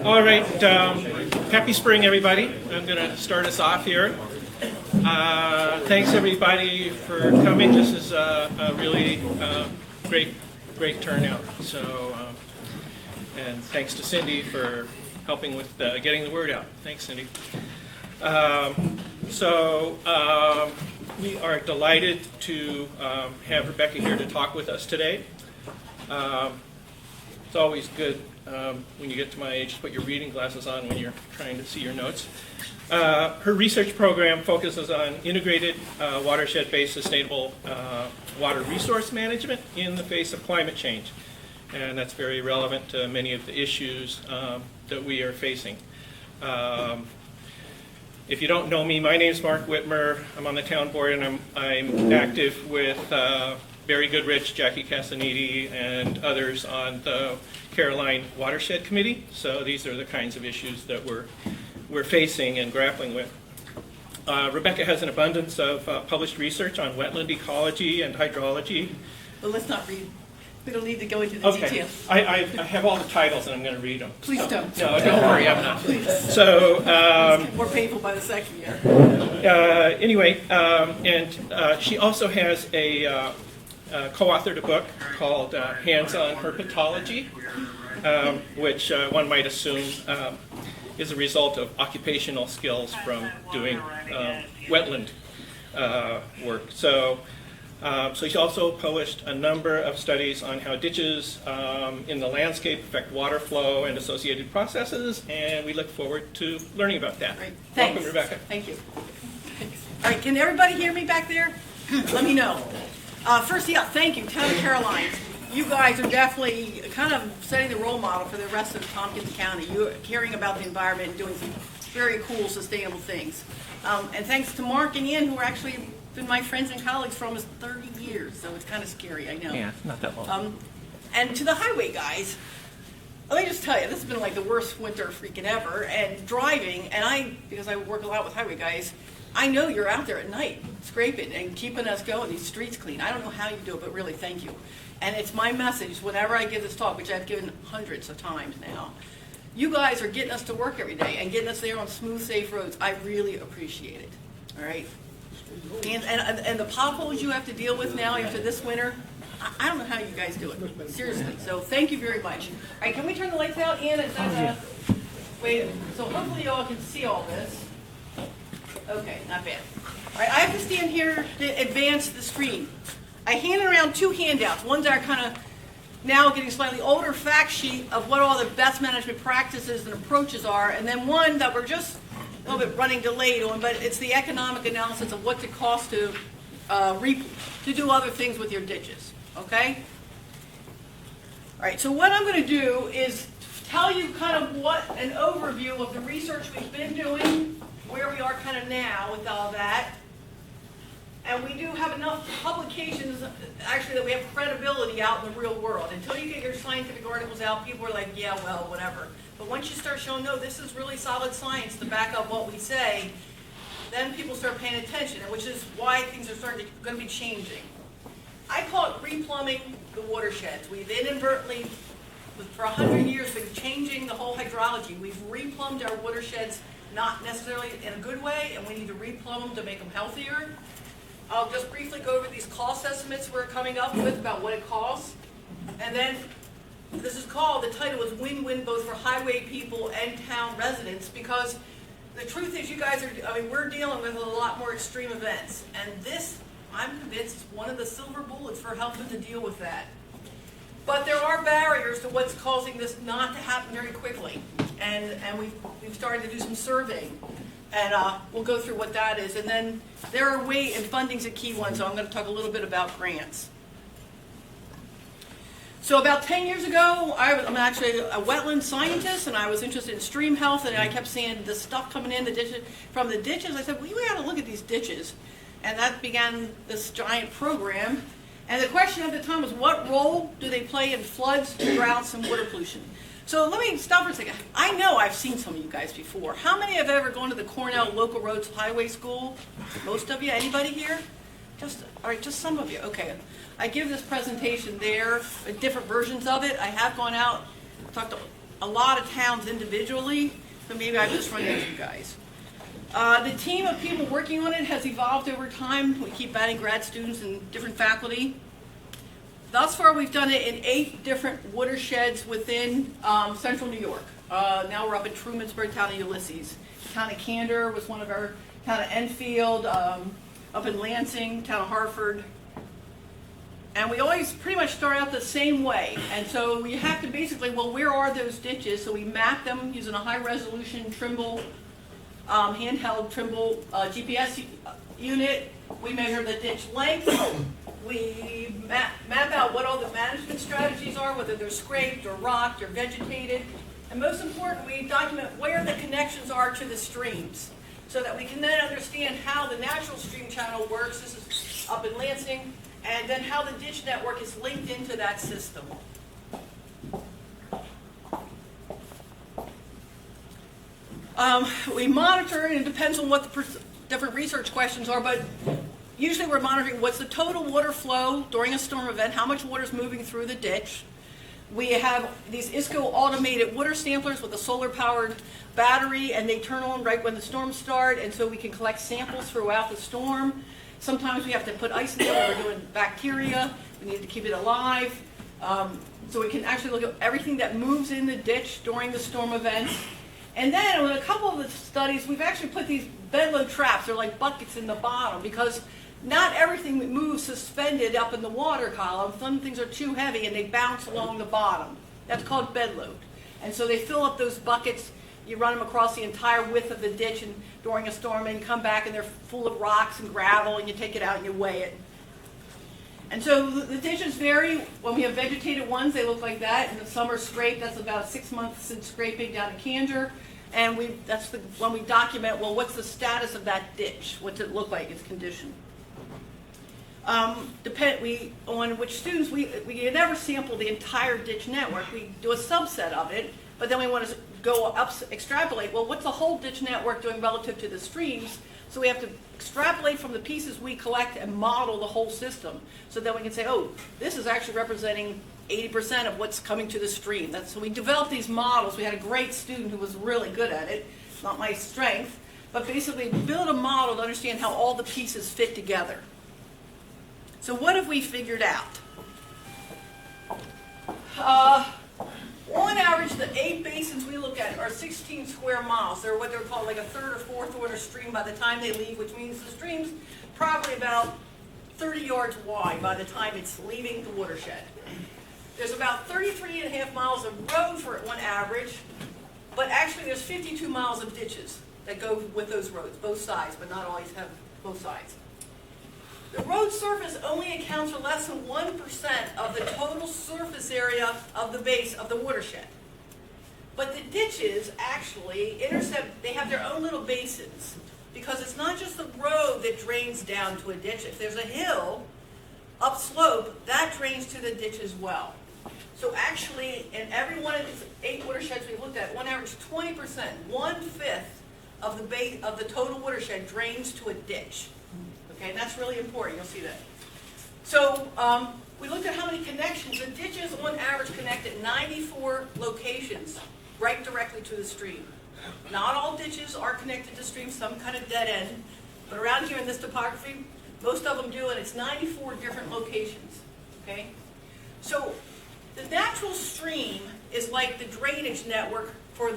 All right, happy spring, everybody. I'm going to start us off here. Thanks, everybody, for coming. This is a really great turnout. So, and thanks to Cindy for helping with getting the word out. Thanks, Cindy. We are delighted to have Rebecca here to talk with us today. It's always good when you get to my age to put your reading glasses on when you're trying to see your notes. Her research program focuses on integrated watershed-based sustainable water resource management in the face of climate change. And that's very relevant to many of the issues that we are facing. If you don't know me, my name is Mark Whitmer. I'm on the town board, and I'm active with Barry Goodrich, Jackie Casanidi, and others on the Caroline Watershed Committee. So these are the kinds of issues that we're facing and grappling with. Rebecca has an abundance of published research on wetland ecology and hydrology. Well, let's not read. We don't need to go into the details. I have all the titles, and I'm going to read them. Please don't. No, don't worry, I'm not. Please. So, it's more painful by the second year. Anyway, she also has a co-authored a book called Hands-on Herpetology, which one might assume is a result of occupational skills from doing wetland work. So she also published a number of studies on how ditches in the landscape affect water flow and associated processes, and we look forward to learning about that. Right. Welcome, Rebecca. Thank you. Thanks. All right, can everybody hear me back there? Let me know. First, yeah, thank you, Town of Caroline. You guys are definitely kind of setting the role model for the rest of Tompkins County. You're caring about the environment and doing some very cool, sustainable things. And thanks to Mark and Ian, who are actually been my friends and colleagues for almost 30 years, so it's kind of scary, I know. Yeah, not that long. And to the highway guys, let me just tell you, this has been like the worst winter freaking ever, and driving, and because I work a lot with highway guys, I know you're out there at night scraping and keeping us going, these streets clean. I don't know how you do it, but really thank you. And it's my message whenever I give this talk, which I've given hundreds of times now. You guys are getting us to work every day and getting us there on smooth, safe roads. I really appreciate it, all right? And the potholes you have to deal with now after this winter, I don't know how you guys do it, seriously. So thank you very much. All right, can we turn the lights out, Ian? Wait, so hopefully y'all can see all this. Okay, not bad. All right, I have to stand here to advance the screen. I handed around two handouts. One's our kind of now getting slightly older fact sheet of what all the best management practices and approaches are, and then one that we're just a little bit running delayed on, but it's the economic analysis of what it costs to do other things with your ditches, okay? All right, so what I'm going to do is tell you kind of what an overview of the research we've been doing, where we are kind of now with all that. And we do have enough publications, actually, that we have credibility out in the real world. Until you get your scientific articles out, people are like, yeah, well, whatever. But once you start showing, no, this is really solid science to back up what we say, then people start paying attention, which is why things are going to be changing. I call it replumbing the watersheds. We've inadvertently, for 100 years, been changing the whole hydrology. We've replumbed our watersheds, not necessarily in a good way, and we need to replumb them to make them healthier. I'll just briefly go over these cost estimates we're coming up with about what it costs. And then this is called, the title is Win-Win both for highway people and town residents, because the truth is you guys are, we're dealing with a lot more extreme events. And this, I'm convinced, is one of the silver bullets for helping to deal with that. But there are barriers to what's causing this not to happen very quickly. And we've started to do some surveying. And we'll go through what that is. And then there are and funding's a key one, so I'm going to talk a little bit about grants. So about 10 years ago, I'm actually a wetland scientist, and I was interested in stream health, and I kept seeing the stuff coming in from the ditches. I said, well, we got to look at these ditches. And that began this giant program. And the question at the time was, what role do they play in floods, droughts, and water pollution? So let me stop for a second. I know I've seen some of you guys before. How many have ever gone to the Cornell Local Roads Highway School? Most of you? Anybody here? All right, just some of you. Okay. I give this presentation there, different versions of it. I have gone out, talked to a lot of towns individually, so maybe I just run into you guys. The team of people working on it has evolved over time. We keep adding grad students and different faculty. Thus far, we've done it in 8 different watersheds within central New York. Now we're up in Trumansburg, town of Ulysses. Town of Candor was one of our, town of Enfield, up in Lansing, town of Hartford. And we always pretty much start out the same way. And so we have to basically, well, where are those ditches? So we map them using a high-resolution Trimble, handheld Trimble GPS unit. We measure the ditch length. We map out what all the management strategies are, whether they're scraped or rocked or vegetated. And most important, we document where the connections are to the streams so that we can then understand how the natural stream channel works. This is up in Lansing. And then how the ditch network is linked into that system. We monitor, and it depends on what the different research questions are, but usually we're monitoring what's the total water flow during a storm event, how much water is moving through the ditch. We have these ISCO automated water samplers with a solar-powered battery, and they turn on right when the storms start, and so we can collect samples throughout the storm. Sometimes we have to put ice in there when we're doing bacteria. We need to keep it alive. So we can actually look at everything that moves in the ditch during the storm event. And then in a couple of the studies, we've actually put these bedload traps. They're like buckets in the bottom because not everything that moves suspended up in the water column. Some things are too heavy and they bounce along the bottom. That's called bedload. And so they fill up those buckets. You run them across the entire width of the ditch and during a storm, and you come back and they're full of rocks and gravel, and you take it out and you weigh it. And so the ditches vary. When we have vegetated ones, they look like that. And the summer scrape, that's about 6 months since scraping down to Candor. And that's when we document, well, what's the status of that ditch? What's it look like, its condition? On which students, we never sample the entire ditch network. We do a subset of it, but then we want to go up, extrapolate, well, what's the whole ditch network doing relative to the streams? So we have to extrapolate from the pieces we collect and model the whole system. So then we can say, oh, this is actually representing 80% of what's coming to the stream. So we developed these models. We had a great student who was really good at it. It's not my strength. But basically, build a model to understand how all the pieces fit together. So what have we figured out? On average, the 8 basins we look at are 16 square miles. They're what they're called like a third or fourth order stream by the time they leave, which means the stream's probably about 30 yards wide by the time it's leaving the watershed. There's about 33.5 miles of road for it on average, but actually there's 52 miles of ditches that go with those roads, both sides, but not always have both sides. The road surface only accounts for less than 1% of the total surface area of the base of the watershed. But the ditches actually intercept, they have their own little basins because it's not just the road that drains down to a ditch. If there's a hill upslope, that drains to the ditch as well. So actually, in every one of these 8 watersheds we looked at, on average 20%, 1/5 of the total watershed drains to a ditch. Okay, and that's really important. You'll see that. So we looked at how many connections. The ditches, on average, connect at 94 locations right directly to the stream. Not all ditches are connected to streams. Some kind of dead end. But around here in this topography, most of them do, and it's 94 different locations. Okay? So the natural stream is like the drainage network for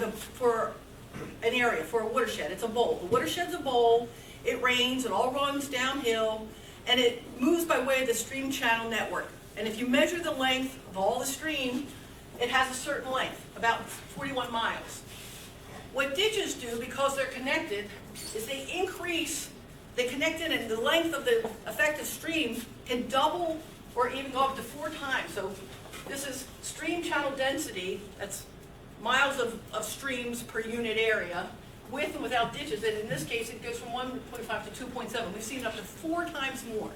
an area, for a watershed. It's a bowl. The watershed's a bowl. It rains, it all runs downhill, and it moves by way of the stream channel network. And if you measure the length of all the stream, it has a certain length, about 41 miles. What ditches do, because they're connected, is they connect in, and the length of the effective stream can double or even go up to 4 times. So this is stream channel density, that's miles of streams per unit area, with and without ditches, and in this case it goes from 1.5 to 2.7. We've seen it up to 4 times more.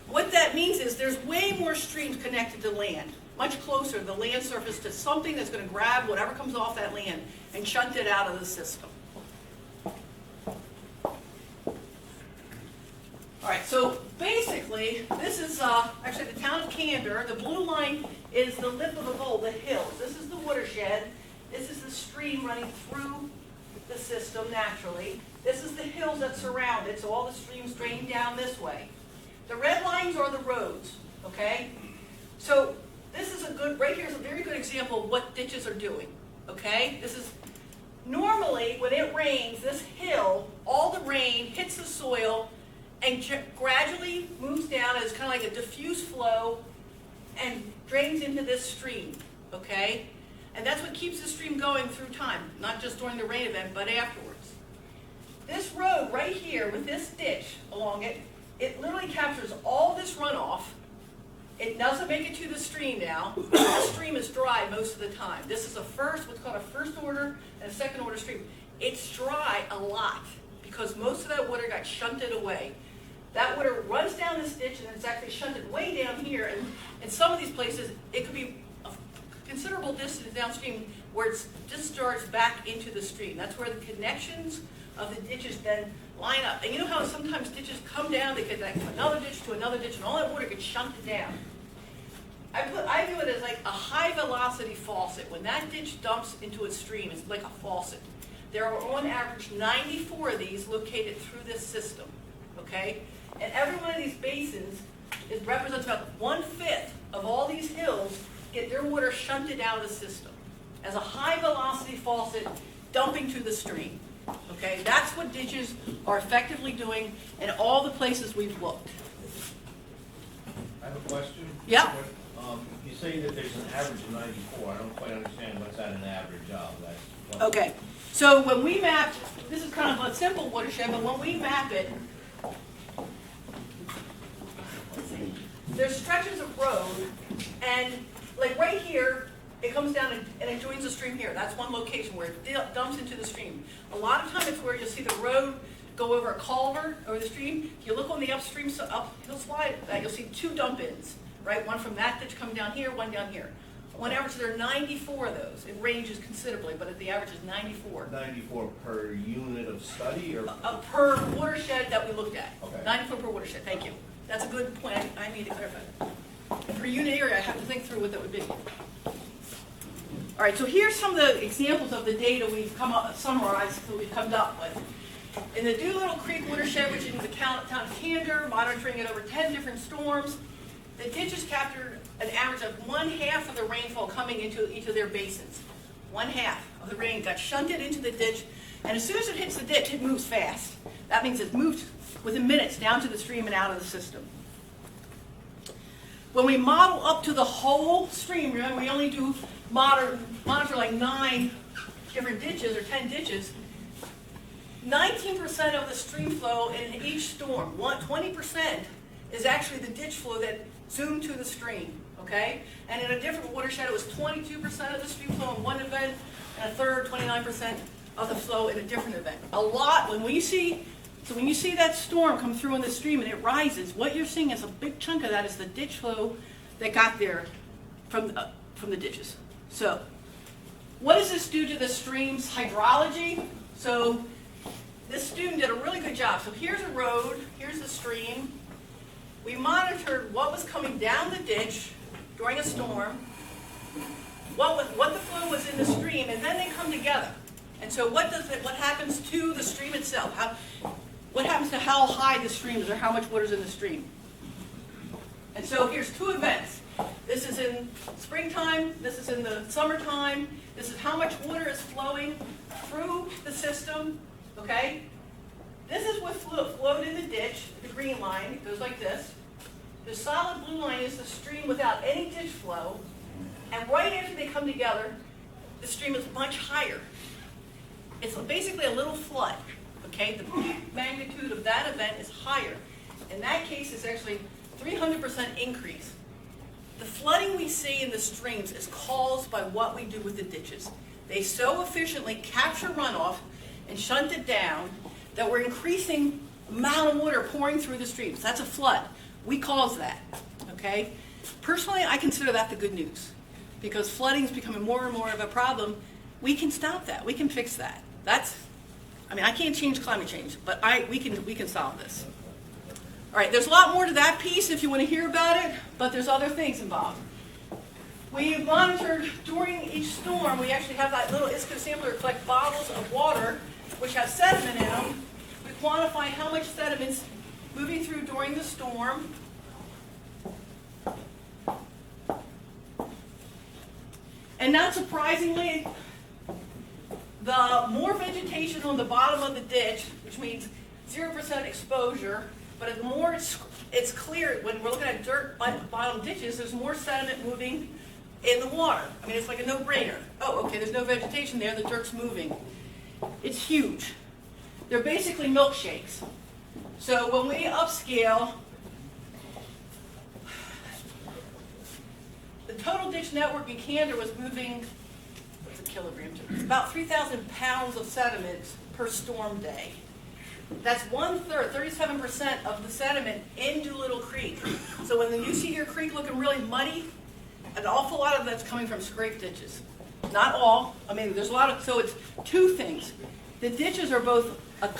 What that means is there's way more streams connected to land, much closer the land surface to something that's going to grab whatever comes off that land and shunt it out of the system. All right, so basically this is actually the town of Candor. The blue line is the lip of the bowl, the hills. This is the watershed. This is the stream running through the system naturally. This is the hills that surround it, so all the streams drain down this way. The red lines are the roads, okay? So this is right here is a very good example of what ditches are doing, okay? This is, normally when it rains, this hill, all the rain hits the soil and gradually moves down as kind of like a diffuse flow and drains into this stream, okay? And that's what keeps the stream going through time, not just during the rain event, but afterwards. This road right here with this ditch along it, it literally captures all this runoff. It doesn't make it to the stream now. The stream is dry most of the time. This is what's called a first order and a second order stream. It's dry a lot because most of that water got shunted away. That water runs down this ditch and it's actually shunted way down here. And in some of these places, it could be a considerable distance downstream where it's discharged back into the stream. That's where the connections of the ditches then line up. And you know how sometimes ditches come down, they connect from another ditch to another ditch, and all that water gets shunted down. I view it as like a high velocity faucet. When that ditch dumps into a stream, it's like a faucet. There are on average 94 of these located through this system, okay? And every one of these basins represents about 1/5 of all these hills get their water shunted out of the system as a high velocity faucet dumping to the stream. Okay, that's what ditches are effectively doing in all the places we've looked. I have a question. Yeah. You say that there's an average of 94. I don't quite understand what's that an average of. Okay, so when we mapped, this is kind of a simple watershed, but when we map it, let's see, there's stretches of road, and like right here, it comes down and it joins the stream here. That's one location where it dumps into the stream. A lot of times it's where you'll see the road go over a culvert over the stream. If you look on the upstream, uphill slide, you'll see 2 dump-ins, right? One from that ditch coming down here, one down here. On average, there are 94 of those. It ranges considerably, but the average is 94. 94 per unit of study, or Per watershed that we looked at. Okay. 94 per watershed, thank you. That's a good point, I need to clarify that. Per unit area, I have to think through what that would be. All right, so here's some of the examples of the data we've summarized that we've come up with. In the Doolittle Creek watershed, which is in the town of Candor, monitoring it over 10 different storms, the ditches captured an average of 1/2 of the rainfall coming into each of their basins. 1/2 of the rain got shunted into the ditch, and as soon as it hits the ditch, it moves fast. That means it moved within minutes down to the stream and out of the system. When we model up to the whole stream, remember we only do monitor like 9 different ditches or 10 ditches, 19% of the stream flow in each storm, 20% is actually the ditch flow that zoomed to the stream, okay? And in a different watershed, it was 22% of the stream flow in one event, and a third, 29% of the flow in a different event. A lot, when you see that storm come through in the stream and it rises, what you're seeing is a big chunk of that is the ditch flow that got there from the ditches. So, what does this do to the stream's hydrology? So, this student did a really good job. So here's a road, here's the stream. We monitored what was coming down the ditch during a storm, what the flow was in the stream, and then they come together. And so what happens to the stream itself? What happens to how high the stream is or how much water is in the stream? And so here's 2 events. This is in springtime, this is in the summertime. This is how much water is flowing through the system, okay? This is what flowed in the ditch, the green line, it goes like this. The solid blue line is the stream without any ditch flow. And right after they come together, the stream is much higher. It's basically a little flood, okay? The peak magnitude of that event is higher. In that case, it's actually 300% increase. The flooding we see in the streams is caused by what we do with the ditches. They so efficiently capture runoff and shunt it down that we're increasing the amount of water pouring through the streams. That's a flood. We cause that, okay? Personally, I consider that the good news because flooding is becoming more and more of a problem. We can stop that. We can fix that. I can't change climate change, but we can solve this. All right, there's a lot more to that piece if you want to hear about it, but there's other things involved. We monitored during each storm. We actually have that little ISCO sampler collect bottles of water which have sediment in them. We quantify how much sediment's moving through during the storm. And not surprisingly, the more vegetation on the bottom of the ditch, which means 0% exposure, but the more it's clear, when we're looking at dirt bottom ditches, there's more sediment moving in the water. I mean, it's like a no-brainer. Oh, okay, there's no vegetation there, the dirt's moving. It's huge. They're basically milkshakes. So when we upscale, the total ditch network in Candor was moving, what's a kilogram? It's about 3,000 pounds of sediment per storm day. That's 1/3, 37% of the sediment in Doolittle Creek. So when you see your creek looking really muddy, an awful lot of that's coming from scrape ditches. Not all. I mean, there's a lot of, so it's two things. The ditches are both a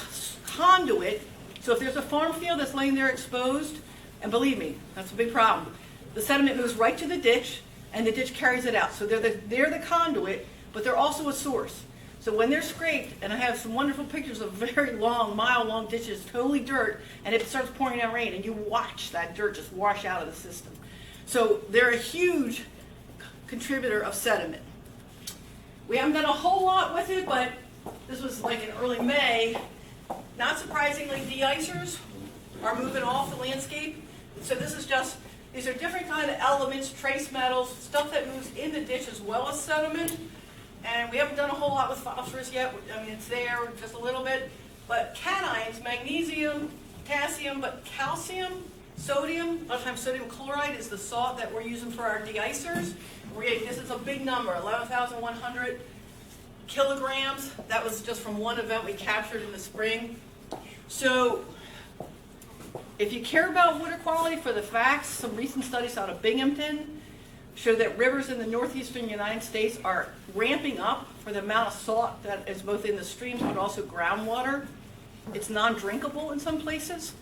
conduit, so if there's a farm field that's laying there exposed, and believe me, that's a big problem, the sediment moves right to the ditch, and the ditch carries it out. So they're the conduit, but they're also a source. So when they're scraped, and I have some wonderful pictures of very long, mile-long ditches, totally dirt, and it starts pouring down rain, and you watch that dirt just wash out of the system. So they're a huge contributor of sediment. We haven't done a whole lot with it, but this was like in early May. Not surprisingly, de-icers are moving off the landscape. So this is just, these are different kind of elements, trace metals, stuff that moves in the ditch as well as sediment. And we haven't done a whole lot with phosphorus yet. I mean, it's there just a little bit. But cations, magnesium, potassium, but calcium, sodium, a lot of times sodium chloride is the salt that we're using for our de-icers. This is a big number, 11,100 kilograms. That was just from one event we captured in the spring. So if you care about water quality, for the facts, some recent studies out of Binghamton show that rivers in the northeastern United States are ramping up for the amount of salt that is both in the streams but also groundwater. It's non-drinkable in some places.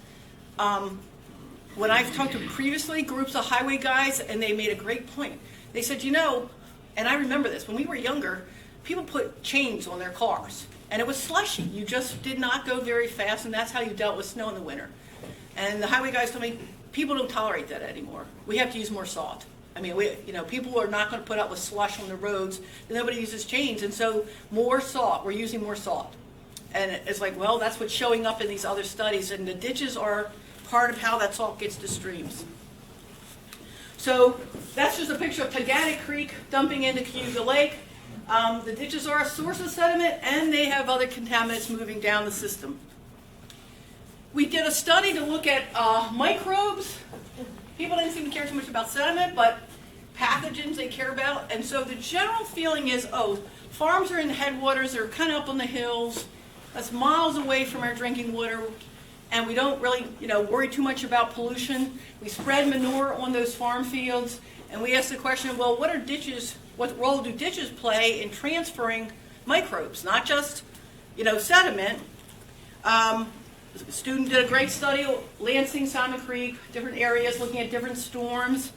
When I've talked to previously groups of highway guys, and they made a great point. They said, you know, and I remember this, when we were younger, people put chains on their cars, and it was slushy. You just did not go very fast, and that's how you dealt with snow in the winter. And the highway guys told me, people don't tolerate that anymore. We have to use more salt. I mean, people are not going to put up with slush on the roads. Nobody uses chains, and so more salt. We're using more salt. And it's like, well, that's what's showing up in these other studies, and the ditches are part of how that salt gets to streams. So that's just a picture of Tagatic Creek dumping into Cayuga Lake. The ditches are a source of sediment, and they have other contaminants moving down the system. We did a study to look at microbes. People didn't seem to care too much about sediment, but pathogens they care about. And so the general feeling is, oh, farms are in the headwaters, they're kind of up on the hills. That's miles away from our drinking water. And we don't really, worry too much about pollution. We spread manure on those farm fields, and we ask the question, well, what role do ditches play in transferring microbes, not just, sediment? A student did a great study, Lansing, Simon Creek, different areas, looking at different storms.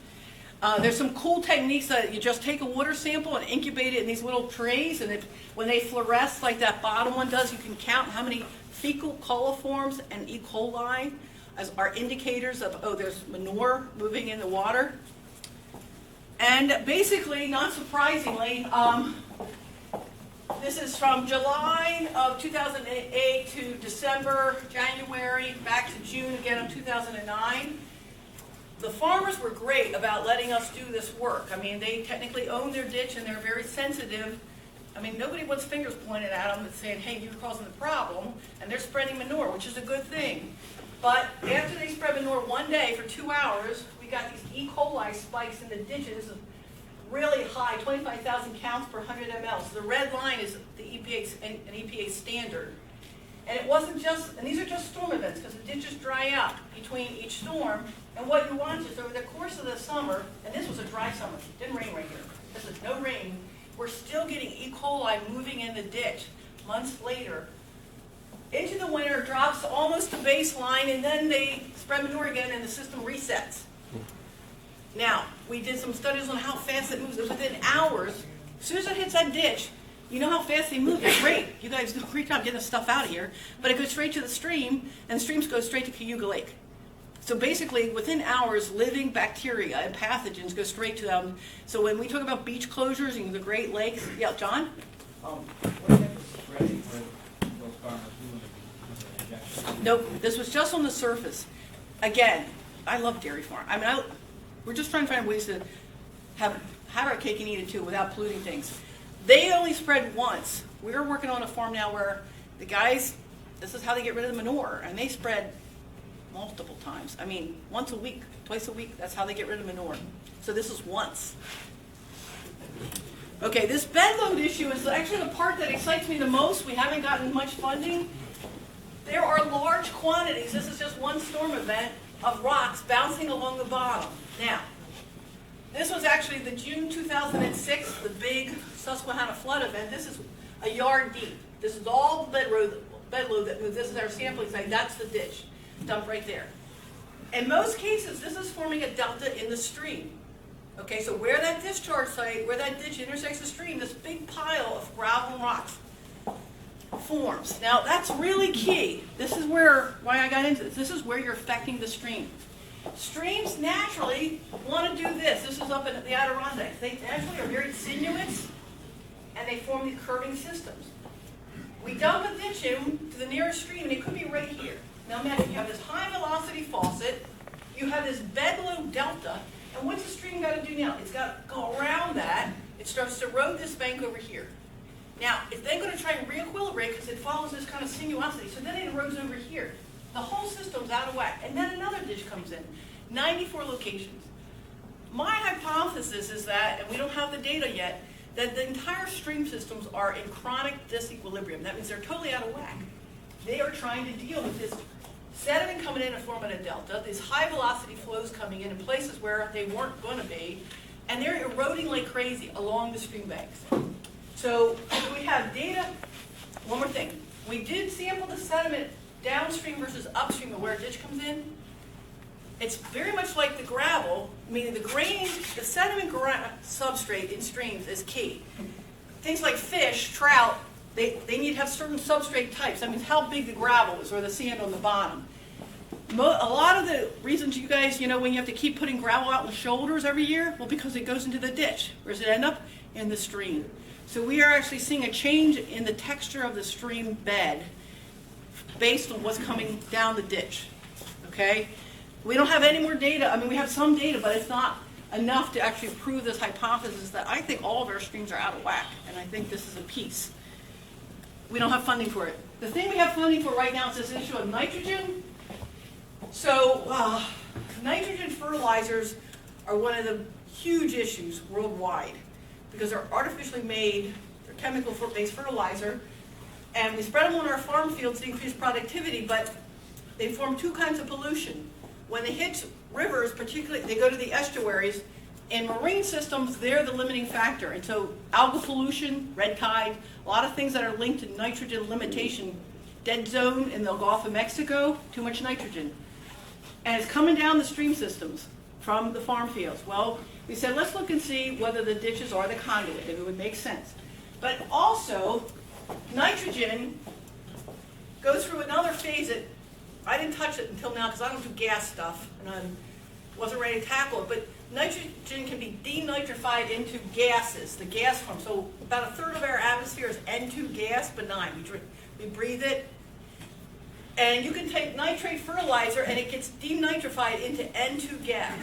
There's some cool techniques that you just take a water sample and incubate it in these little trays, and when they fluoresce like that bottom one does, you can count how many fecal coliforms and E. coli as are indicators of, oh, there's manure moving in the water. And basically, not surprisingly, this is from July of 2008 to December, January, back to June again of 2009. The farmers were great about letting us do this work. I mean, they technically own their ditch, and they're very sensitive. I mean, nobody wants fingers pointed at them and saying, hey, you're causing the problem, and they're spreading manure, which is a good thing. But after they spread manure one day for 2 hours, we got these E. coli spikes in the ditches, really high, 25,000 counts per 100 ml. So the red line is the an EPA standard. And it wasn't just, and these are just storm events, because the ditches dry out between each storm. And what you want is over the course of the summer, and this was a dry summer, it didn't rain right here, this is no rain, we're still getting E. coli moving in the ditch months later. Into the winter, drops almost to baseline, and then they spread manure again, and the system resets. Now, we did some studies on how fast it moves. Within hours, as soon as it hits that ditch, you know how fast they move. It's great. You guys do a great job getting the stuff out of here. But it goes straight to the stream, and the streams go straight to Cayuga Lake. So basically, within hours, living bacteria and pathogens go straight to them. So when we talk about beach closures and the Great Lakes, yeah, John? What type of spray were those farmers doing with the injection? Nope, this was just on the surface. Again, I love dairy farm. I mean, we're just trying to find ways to have our cake and eat it too without polluting things. They only spread once. We're working on a farm now where the guys, this is how they get rid of the manure, and they spread multiple times. I mean, once a week, twice a week, that's how they get rid of manure. So this is once. Okay, this bed load issue is actually the part that excites me the most. We haven't gotten much funding. There are large quantities, this is just one storm event, of rocks bouncing along the bottom. Now, this was actually the June 2006, the big Susquehanna flood event. This is a yard deep. This is all the bed load that moved. This is our sampling site. That's the ditch. Dump right there. In most cases, this is forming a delta in the stream. Okay, so where that discharge site, where that ditch intersects the stream, this big pile of gravel and rocks forms. Now, that's really key. This is why I got into this. This is where you're affecting the stream. Streams naturally want to do this. This is up in the Adirondacks. They naturally are very sinuous, and they form these curving systems. We dump a ditch in to the nearest stream, and it could be right here. Now imagine you have this high velocity faucet, you have this bed load delta, and what's the stream got to do now? It's got to go around that. It starts to erode this bank over here. Now, it's then going to try and re-equilibrate because it follows this kind of sinuosity. So then it erodes over here. The whole system's out of whack. And then another ditch comes in. 94 locations. My hypothesis is that, and we don't have the data yet, that the entire stream systems are in chronic disequilibrium. That means they're totally out of whack. They are trying to deal with this sediment coming in and forming a delta, these high velocity flows coming in places where they weren't going to be, and they're eroding like crazy along the stream banks. So we have data. One more thing. We did sample the sediment downstream versus upstream of where a ditch comes in. It's very much like the gravel, meaning the sediment substrate in streams is key. Things like fish, trout, they need to have certain substrate types. That means how big the gravel is or the sand on the bottom. A lot of the reasons you guys, when you have to keep putting gravel out in the shoulders every year, well, because it goes into the ditch. Where does it end up? In the stream. So we are actually seeing a change in the texture of the stream bed based on what's coming down the ditch. Okay? We don't have any more data. I mean, we have some data, but it's not enough to actually prove this hypothesis that I think all of our streams are out of whack, and I think this is a piece. We don't have funding for it. The thing we have funding for right now is this issue of nitrogen. So nitrogen fertilizers are one of the huge issues worldwide because they're artificially made, they're chemical-based fertilizer, and we spread them on our farm fields to increase productivity, but they form two kinds of pollution. When they hit rivers, particularly, they go to the estuaries. In marine systems, they're the limiting factor. And so algal pollution, red tide, a lot of things that are linked to nitrogen limitation, dead zone in the Gulf of Mexico, too much nitrogen. And it's coming down the stream systems from the farm fields. Well, we said, let's look and see whether the ditches are the conduit, if it would make sense. But also, nitrogen goes through another phase that I didn't touch it until now because I don't do gas stuff, and I wasn't ready to tackle it, but nitrogen can be denitrified into gases, the gas form. So about a third of our atmosphere is N2 gas, benign. We breathe it. And you can take nitrate fertilizer and it gets denitrified into N2 gas.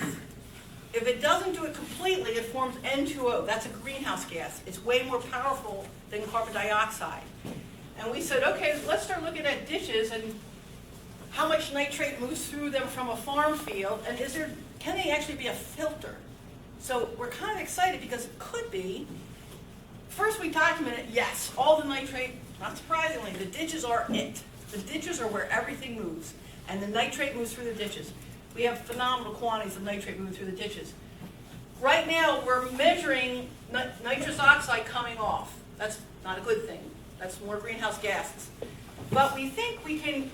If it doesn't do it completely, it forms N2O. That's a greenhouse gas. It's way more powerful than carbon dioxide. And we said, okay, let's start looking at ditches and how much nitrate moves through them from a farm field, and can they actually be a filter? So we're kind of excited because it could be. First we documented, yes, all the nitrate, not surprisingly, the ditches are it. The ditches are where everything moves, and the nitrate moves through the ditches. We have phenomenal quantities of nitrate moving through the ditches. Right now we're measuring nitrous oxide coming off. That's not a good thing. That's more greenhouse gases. But we think we can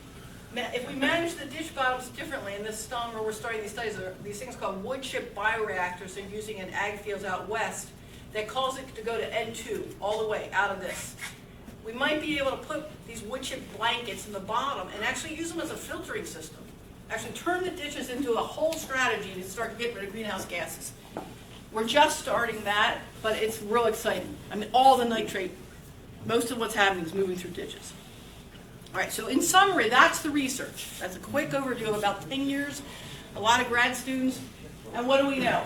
if we manage the ditch bottoms differently in this summer, we're starting these studies, are these things called wood chip bioreactors they're using in ag fields out west that cause it to go to N2 all the way out of this. We might be able to put these wood chip blankets in the bottom and actually use them as a filtering system. Actually turn the ditches into a whole strategy to start getting rid of greenhouse gases. We're just starting that, but it's real exciting. I mean, all the nitrate, most of what's happening is moving through ditches. All right, so in summary, that's the research. That's a quick overview of about 10 years, a lot of grad students, and what do we know?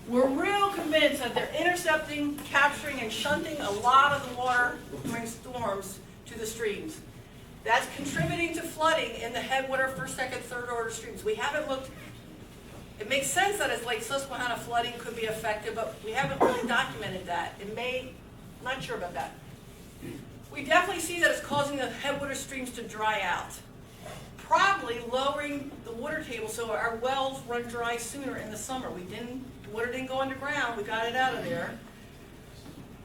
We're real convinced that they're intercepting, capturing, and shunting a lot of the water during storms to the streams. That's contributing to flooding in the headwater, first, second, third order streams. We haven't looked, it makes sense that it's Lake Susquehanna flooding could be affected, but we haven't really documented that. It may, not sure about that. We definitely see that it's causing the headwater streams to dry out. Probably lowering the water table so our wells run dry sooner in the summer. The water didn't go underground, we got it out of there.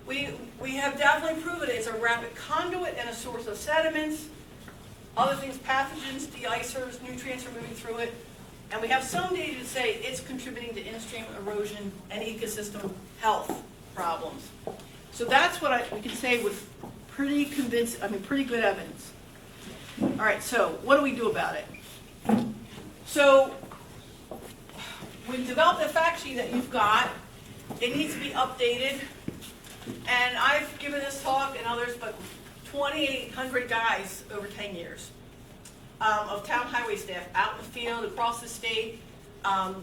We have definitely proven it's a rapid conduit and a source of sediments. Other things, pathogens, de-icers, nutrients are moving through it. And we have some data to say it's contributing to in-stream erosion and ecosystem health problems. So that's what we can say with pretty good evidence. All right, so what do we do about it? So we've developed a fact sheet that you've got. It needs to be updated. And I've given this talk and others, but 2,800 guys over 10 years of town highway staff out in the field, across the state.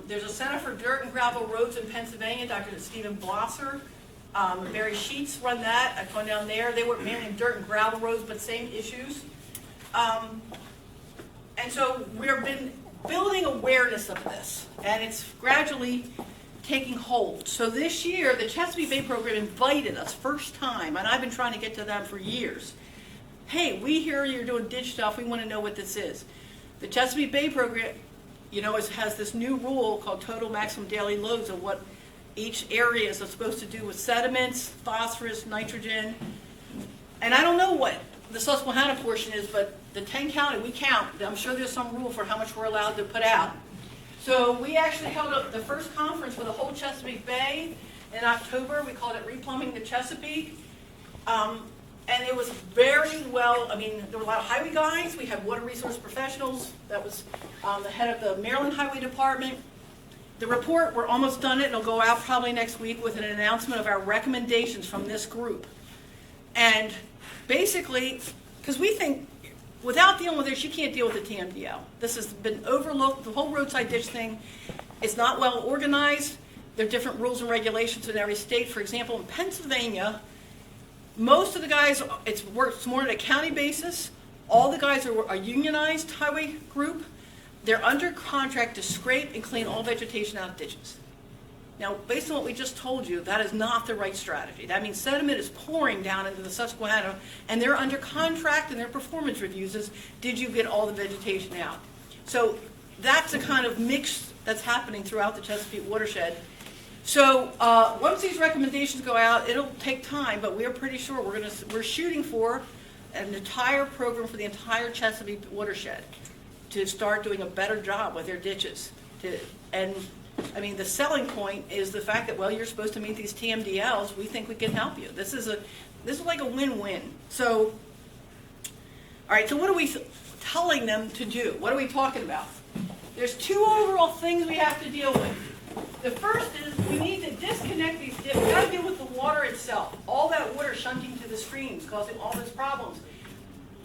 There's a Center for Dirt and Gravel Roads in Pennsylvania, Dr. Stephen Blosser. Barry Sheets run that at Cornell there. They work mainly in dirt and gravel roads, but same issues. And so we've been building awareness of this, and it's gradually taking hold. So this year, the Chesapeake Bay program invited us, first time, and I've been trying to get to them for years. Hey, we hear you're doing ditch stuff, we want to know what this is. The Chesapeake Bay program, has this new rule called total maximum daily loads of what each area is supposed to do with sediments, phosphorus, nitrogen. And I don't know what the Susquehanna portion is, but the 10 county, we count. I'm sure there's some rule for how much we're allowed to put out. So we actually held up the first conference for the whole Chesapeake Bay in October. We called it Replumbing the Chesapeake. And it was very well, there were a lot of highway guys. We had water resource professionals. That was the head of the Maryland Highway Department. The report, we're almost done it. It'll go out probably next week with an announcement of our recommendations from this group. And basically, because we think without dealing with this, you can't deal with the TMDL. This has been overlooked. The whole roadside ditch thing is not well organized. There are different rules and regulations in every state. For example, in Pennsylvania, most of the guys, it's more on a county basis. All the guys are a unionized highway group. They're under contract to scrape and clean all vegetation out of ditches. Now, based on what we just told you, that is not the right strategy. That means sediment is pouring down into the Susquehanna, and they're under contract, and their performance reviews is, did you get all the vegetation out? So that's a kind of mix that's happening throughout the Chesapeake watershed. So once these recommendations go out, it'll take time, but we're pretty sure we're shooting for an entire program for the entire Chesapeake watershed to start doing a better job with their ditches. The selling point is the fact that, well, you're supposed to meet these TMDLs. We think we can help you. This is like a win-win. So, all right, so what are we telling them to do? What are we talking about? There's two overall things we have to deal with. The first is we need to disconnect these ditches. We've got to deal with the water itself. All that water shunting to the streams, causing all these problems.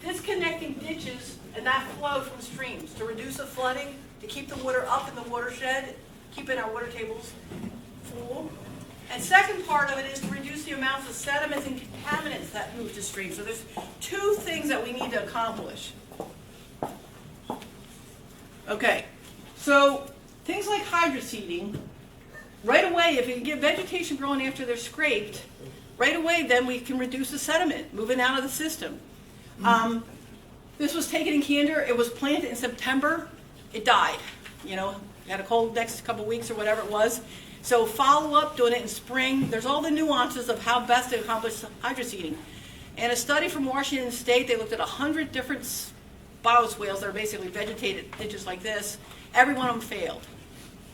Disconnecting ditches and that flow from streams to reduce the flooding, to keep the water up in the watershed, keeping our water tables full. And second part of it is to reduce the amounts of sediments and contaminants that move to streams. So there's two things that we need to accomplish. Okay, so things like hydroseeding, right away, if you can get vegetation growing after they're scraped, right away then we can reduce the sediment moving out of the system. This was taken in Candor. It was planted in September. It died. Had a cold next couple weeks or whatever it was. So follow up, doing it in spring. There's all the nuances of how best to accomplish hydroseeding. And a study from Washington State, they looked at 100 different bioswales that are basically vegetated ditches like this, every one of them failed.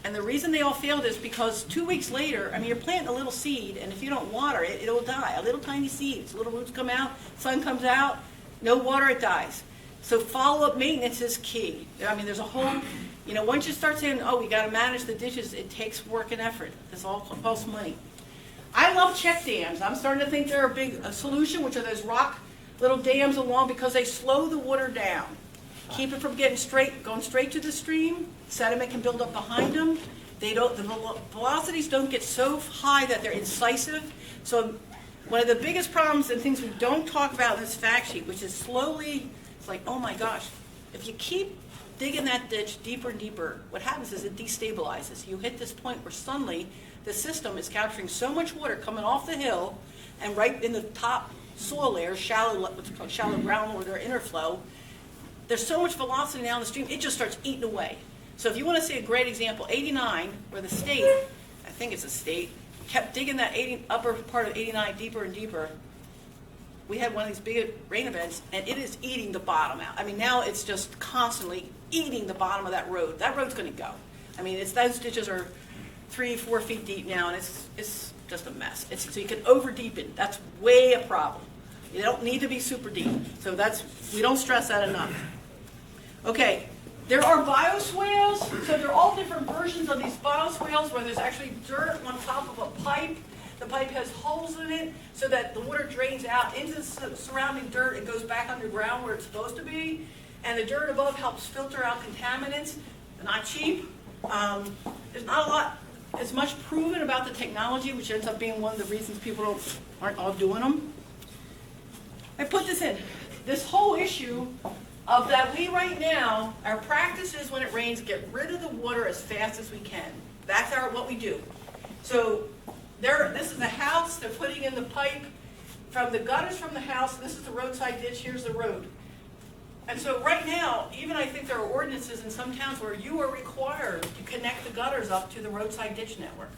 And the reason they all failed is because 2 weeks later, I mean, you're planting a little seed, and if you don't water it, it'll die. A little tiny seed, its little roots come out, sun comes out, no water, it dies. So follow-up maintenance is key. I mean, there's a whole, you know, once you start saying, oh, we got to manage the ditches, it takes work and effort. This all costs money. I love check dams. I'm starting to think they're a big solution, which are those rock little dams along, because they slow the water down. Keep it from getting going straight to the stream. Sediment can build up behind them. The velocities don't get so high that they're incisive. So one of the biggest problems and things we don't talk about in this fact sheet, which is slowly, it's like, oh my gosh, if you keep digging that ditch deeper and deeper, what happens is it destabilizes. You hit this point where suddenly the system is capturing so much water coming off the hill and right in the top soil layers, what's called shallow groundwater inner flow. There's so much velocity down the stream, it just starts eating away. So if you want to see a great example, 89, where the state, I think it's a state, kept digging that upper part of 89 deeper and deeper, we had one of these big rain events, and it is eating the bottom out. I mean, now it's just constantly eating the bottom of that road. That road's going to go. I mean, those ditches are 3-4 feet deep now, and it's just a mess. So you can over deepen. That's way a problem. You don't need to be super deep. So we don't stress that enough. Okay, there are bioswales. So there are all different versions of these bioswales where there's actually dirt on top of a pipe. The pipe has holes in it so that the water drains out into the surrounding dirt and goes back underground where it's supposed to be. And the dirt above helps filter out contaminants. They're not cheap. There's not a lot as much proven about the technology, which ends up being one of the reasons people aren't all doing them. I put this in. This whole issue of that we right now, our practice is when it rains, get rid of the water as fast as we can. That's what we do. So this is the house. They're putting in the pipe from the gutters from the house. This is the roadside ditch. Here's the road. And so right now, even I think there are ordinances in some towns where you are required to connect the gutters up to the roadside ditch network.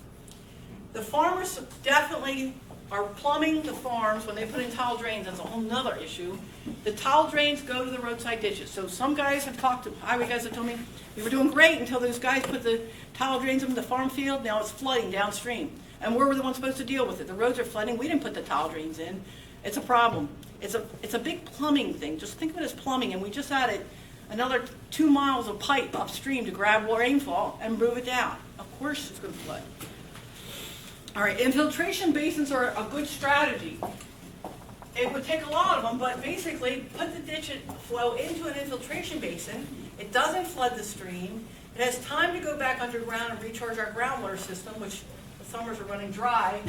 The farmers definitely are plumbing the farms when they put in tile drains. That's a whole nother issue. The tile drains go to the roadside ditches. So some guys have talked to, highway guys have told me, we were doing great until those guys put the tile drains in the farm field. Now it's flooding downstream. And where were the ones supposed to deal with it? The roads are flooding. We didn't put the tile drains in. It's a problem. It's a big plumbing thing. Just think of it as plumbing. And we just added another 2 miles of pipe upstream to grab rainfall and move it down. Of course it's going to flood. All right, infiltration basins are a good strategy. It would take a lot of them, but basically put the ditch flow into an infiltration basin. It doesn't flood the stream. It has time to go back underground and recharge our groundwater system, which the summers are running dry.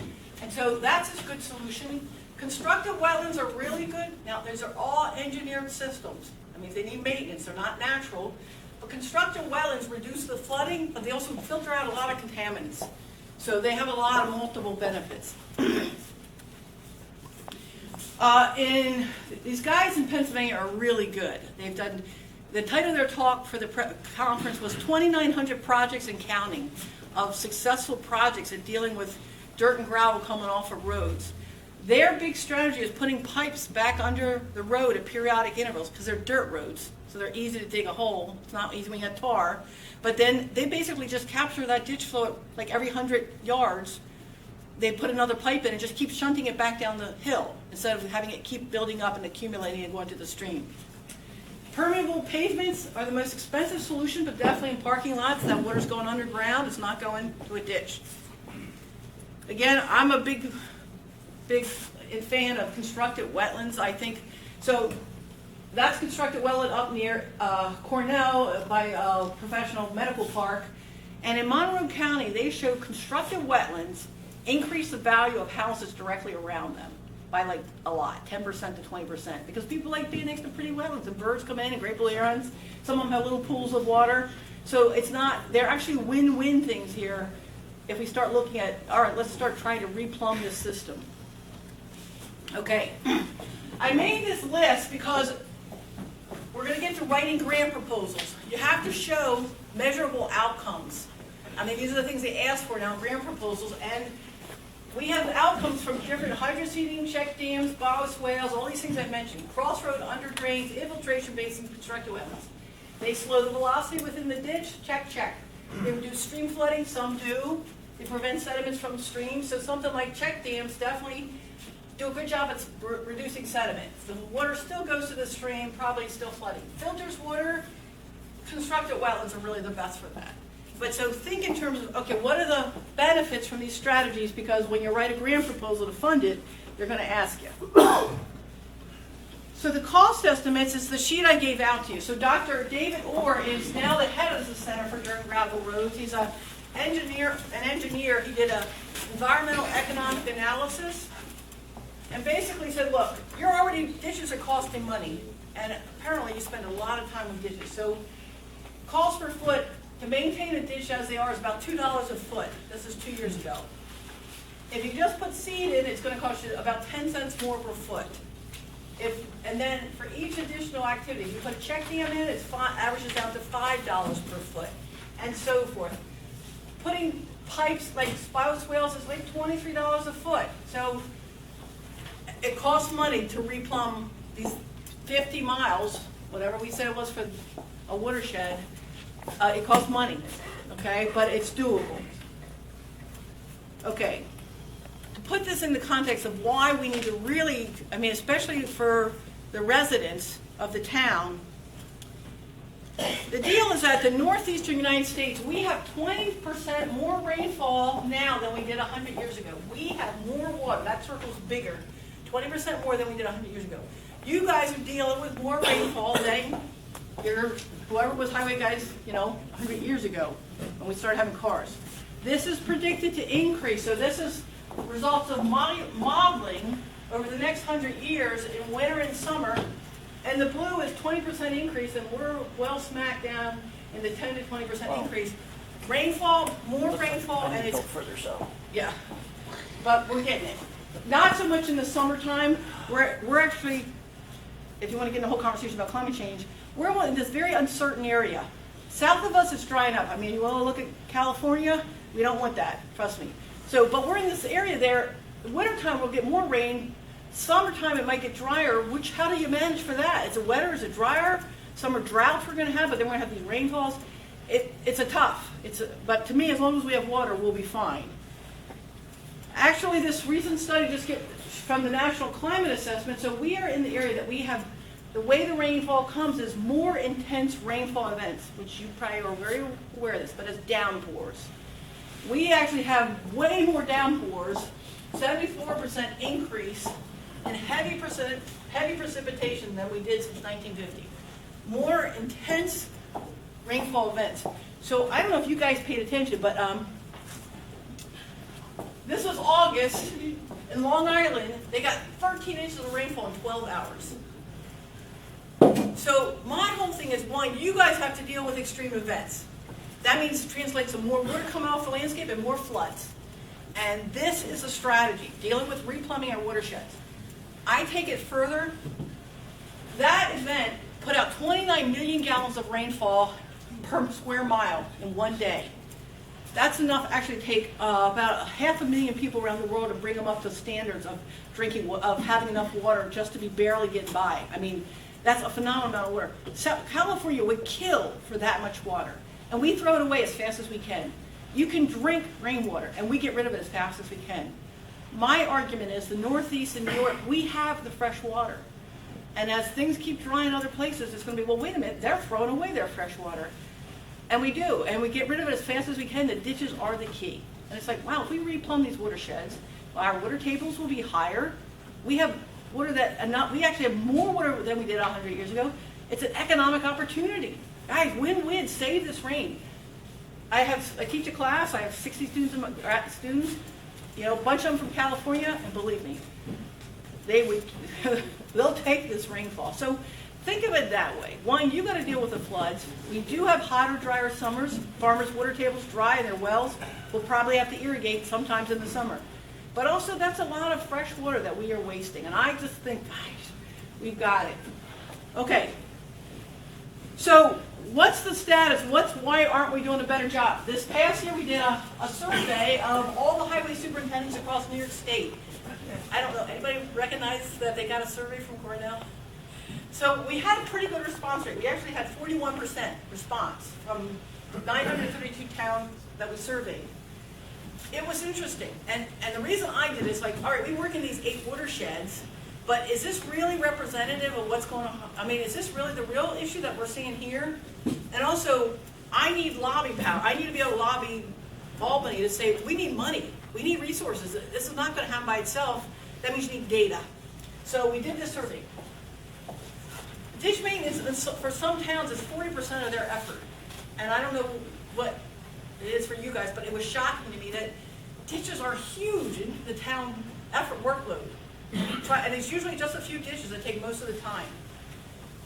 And so that's a good solution. Constructed wetlands are really good. Now, these are all engineered systems. I mean, they need maintenance. They're not natural. But constructed wetlands reduce the flooding, but they also filter out a lot of contaminants. So they have a lot of multiple benefits. These guys in Pennsylvania are really good. They've done, the title of their talk for the conference was 2,900 projects and counting of successful projects at dealing with dirt and gravel coming off of roads. Their big strategy is putting pipes back under the road at periodic intervals because they're dirt roads, so they're easy to dig a hole. It's not easy when you have tar. But then they basically just capture that ditch flow like every 100 yards. They put another pipe in and just keep shunting it back down the hill instead of having it keep building up and accumulating and going to the stream. Permeable pavements are the most expensive solution, but definitely in parking lots. That water's going underground. It's not going to a ditch. Again, I'm a big fan of constructed wetlands. I think so. That's constructed wetland up near Cornell by a professional medical park. And in Monroe County, they show constructed wetlands increase the value of houses directly around them by like a lot, 10% to 20%. Because people like being next to pretty wetlands, and birds come in and great blue herons. Some of them have little pools of water. So it's not, they're actually win-win things here if we start looking at, all right, let's start trying to replumb this system. Okay, I made this list because we're going to get to writing grant proposals. You have to show measurable outcomes. I mean, these are the things they ask for now in grant proposals. And We have outcomes from different hydroseeding, check dams, bioswales, all these things I mentioned. Crossroad under drains, infiltration basins, constructed wetlands. They slow the velocity within the ditch, check, check. They reduce stream flooding, some do. They prevent sediments from streams. So something like check dams definitely do a good job at reducing sediment. The water still goes to the stream, probably still flooding. Filters water, constructed wetlands are really the best for that. But so think in terms of, okay, what are the benefits from these strategies? Because when you write a grant proposal to fund it, they're going to ask you. So the cost estimates is the sheet I gave out to you. So Dr. David Orr is now the head of the Center for Dirt and Gravel Roads. He's an engineer. He did an environmental economic analysis and basically said, look, ditches are costing money. And apparently you spend a lot of time with ditches. So cost per foot to maintain a ditch as they are is about $2 a foot. This is 2 years ago. If you just put seed in, it's going to cost you about 10 cents more per foot. And then for each additional activity, if you put a check dam in, it averages out to $5 per foot, and so forth. Putting pipes like bioswales is like $23 a foot. So it costs money to replumb these 50 miles, whatever we said it was for a watershed. It costs money, okay, but it's doable. Okay. To put this in the context of why we need to really, I mean, especially for the residents of the town, the deal is that the northeastern United States, we have 20% more rainfall now than we did 100 years ago. We have more water. That circle's bigger. 20% more than we did 100 years ago. You guys are dealing with more rainfall than whoever was highway guys, 100 years ago when we started having cars. This is predicted to increase. So this is results of modeling over the next 100 years in winter and summer, and the blue is 20% increase, and we're well smack down in the 10 to 20% increase. Rainfall, more rainfall, and it's further south. Yeah, but we're getting it. Not so much in the summertime. We're actually, if you want to get in the whole conversation about climate change, we're in this very uncertain area. South of us, it's drying up. I mean, you want to look at California? We don't want that, trust me. So, but we're in this area there. Wintertime, we'll get more rain. Summertime, it might get drier. How do you manage for that? Is it wetter? Is it drier? Summer droughts we're going to have, but then we're going to have these rainfalls. It's a tough. But to me, as long as we have water, we'll be fine. Actually, this recent study just from the National Climate Assessment, so we are in the area that we have, the way the rainfall comes is more intense rainfall events, which you probably are very aware of this, but it's downpours. We actually have way more downpours, 74% increase in heavy precipitation than we did since 1950. More intense rainfall events. So I don't know if you guys paid attention, but this was August in Long Island. They got 13 inches of rainfall in 12 hours. So my whole thing is, one, you guys have to deal with extreme events. That means it translates to more water coming off the landscape and more floods. And this is a strategy, dealing with replumbing our watersheds. I take it further. That event put out 29 million gallons of rainfall per square mile in one day. That's enough actually to take about 500,000 people around the world and bring them up to standards of drinking, of having enough water just to be barely getting by. I mean, that's a phenomenal amount of water. So California would kill for that much water. And we throw it away as fast as we can. You can drink rainwater, and we get rid of it as fast as we can. My argument is the Northeast and New York, we have the fresh water. And as things keep drying in other places, it's going to be, well, wait a minute, they're throwing away their fresh water. And we do, and we get rid of it as fast as we can. The ditches are the key. And it's like, wow, if we replumb these watersheds, our water tables will be higher. We have water we actually have more water than we did 100 years ago. It's an economic opportunity. Guys, win-win, save this rain. I teach a class, I have 60 students, a bunch of them from California, and believe me, they'll take this rainfall. So think of it that way. One, you got to deal with the floods. We do have hotter, drier summers. Farmers' water tables dry in their wells. We'll probably have to irrigate sometimes in the summer. But also, that's a lot of fresh water that we are wasting. And I just think, gosh, we've got it. Okay. So what's the status? Why aren't we doing a better job? This past year we did a survey of all the highway superintendents across New York State. I don't know, anybody recognize that they got a survey from Cornell? So we had a pretty good response rate. We actually had 41% response from 932 towns that we surveyed. It was interesting, and the reason I did is like, all right, we work in these 8 watersheds, but is this really representative of what's going on? I mean, is this really the real issue that we're seeing here? And also, I need lobby power. I need to be able to lobby Albany to say, we need money. We need resources. This is not going to happen by itself. That means you need data. So we did this survey. Ditch maintenance for some towns is 40% of their effort. And I don't know what it is for you guys, but it was shocking to me that ditches are huge in the town effort workload. And it's usually just a few ditches that take most of the time.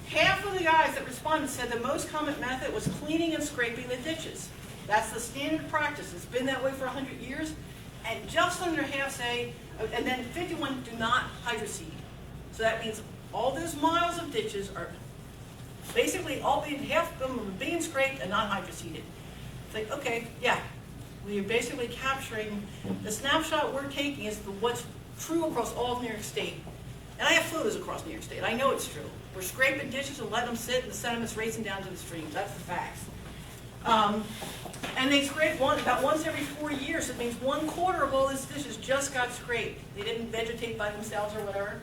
Half of the guys that responded said the most common method was cleaning and scraping the ditches. That's the standard practice. It's been that way for 100 years. And just under half say, and then 51 do not hydroseed. So that means all those miles of ditches are basically half of them are being scraped and not hydroseeded. It's like, okay, yeah, we're basically capturing the snapshot we're taking is what's true across all of New York State. And I have photos across New York State. I know it's true. We're scraping ditches and letting them sit, and the sediment's racing down to the streams. That's the facts. And they scrape about once every 4 years. It means 1/4 of all these ditches just got scraped. They didn't vegetate by themselves or whatever.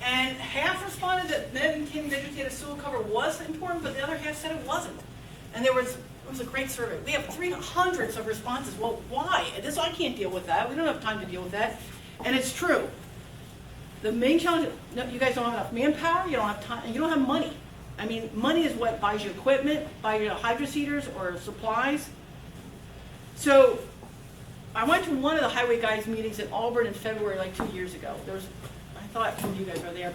And half responded that maintaining vegetative soil cover was important, but the other half said it wasn't. And it was a great survey. We have 300 of responses. Well, why? I can't deal with that. We don't have time to deal with that. And it's true. The main challenge, no, you guys don't have enough manpower, you don't have time, and you don't have money. I mean, money is what buys you equipment, buys you hydroseeders or supplies. So I went to one of the highway guys meetings in Auburn in February, like 2 years ago. I thought some of you guys were there,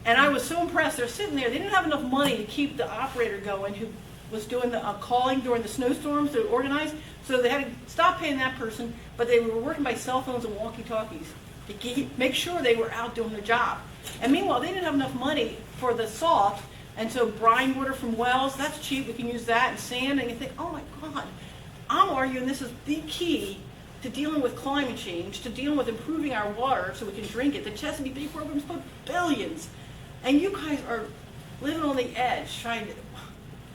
and I was so impressed. They're sitting there. They didn't have enough money to keep the operator going who was doing the calling during the snowstorms to organize. So they had to stop paying that person, but they were working by cell phones and walkie-talkies to make sure they were out doing the job. And meanwhile, they didn't have enough money for the salt, and so brine water from wells, that's cheap. We can use that, and sand, and you think, oh my God. I'm arguing this is the key to dealing with climate change, to dealing with improving our water so we can drink it. The Chesapeake Bay program's put billions. And you guys are living on the edge trying to,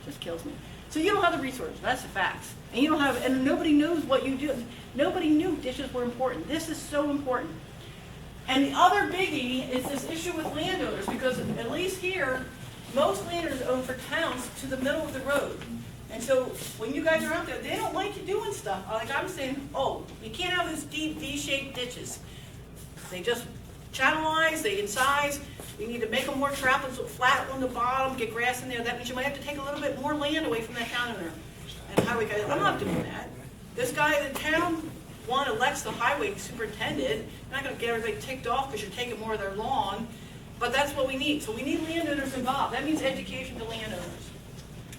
just kills me. So you don't have the resources, that's the facts. And you don't have, and nobody knows what you do. Nobody knew dishes were important. This is so important. And the other biggie is this issue with landowners, because at least here, most landowners own for towns to the middle of the road. And so when you guys are out there, they don't like you doing stuff. Like I'm saying, oh, you can't have those deep V-shaped ditches. They just channelize, they incise. You need to make them more trappers, flat on the bottom, get grass in there. That means you might have to take a little bit more land away from that town owner. And highway guys, I'm not doing that. This guy in the town, one elects the highway superintendent. You're not going to get everybody ticked off because you're taking more of their lawn. But that's what we need. So we need landowners involved. That means education to landowners.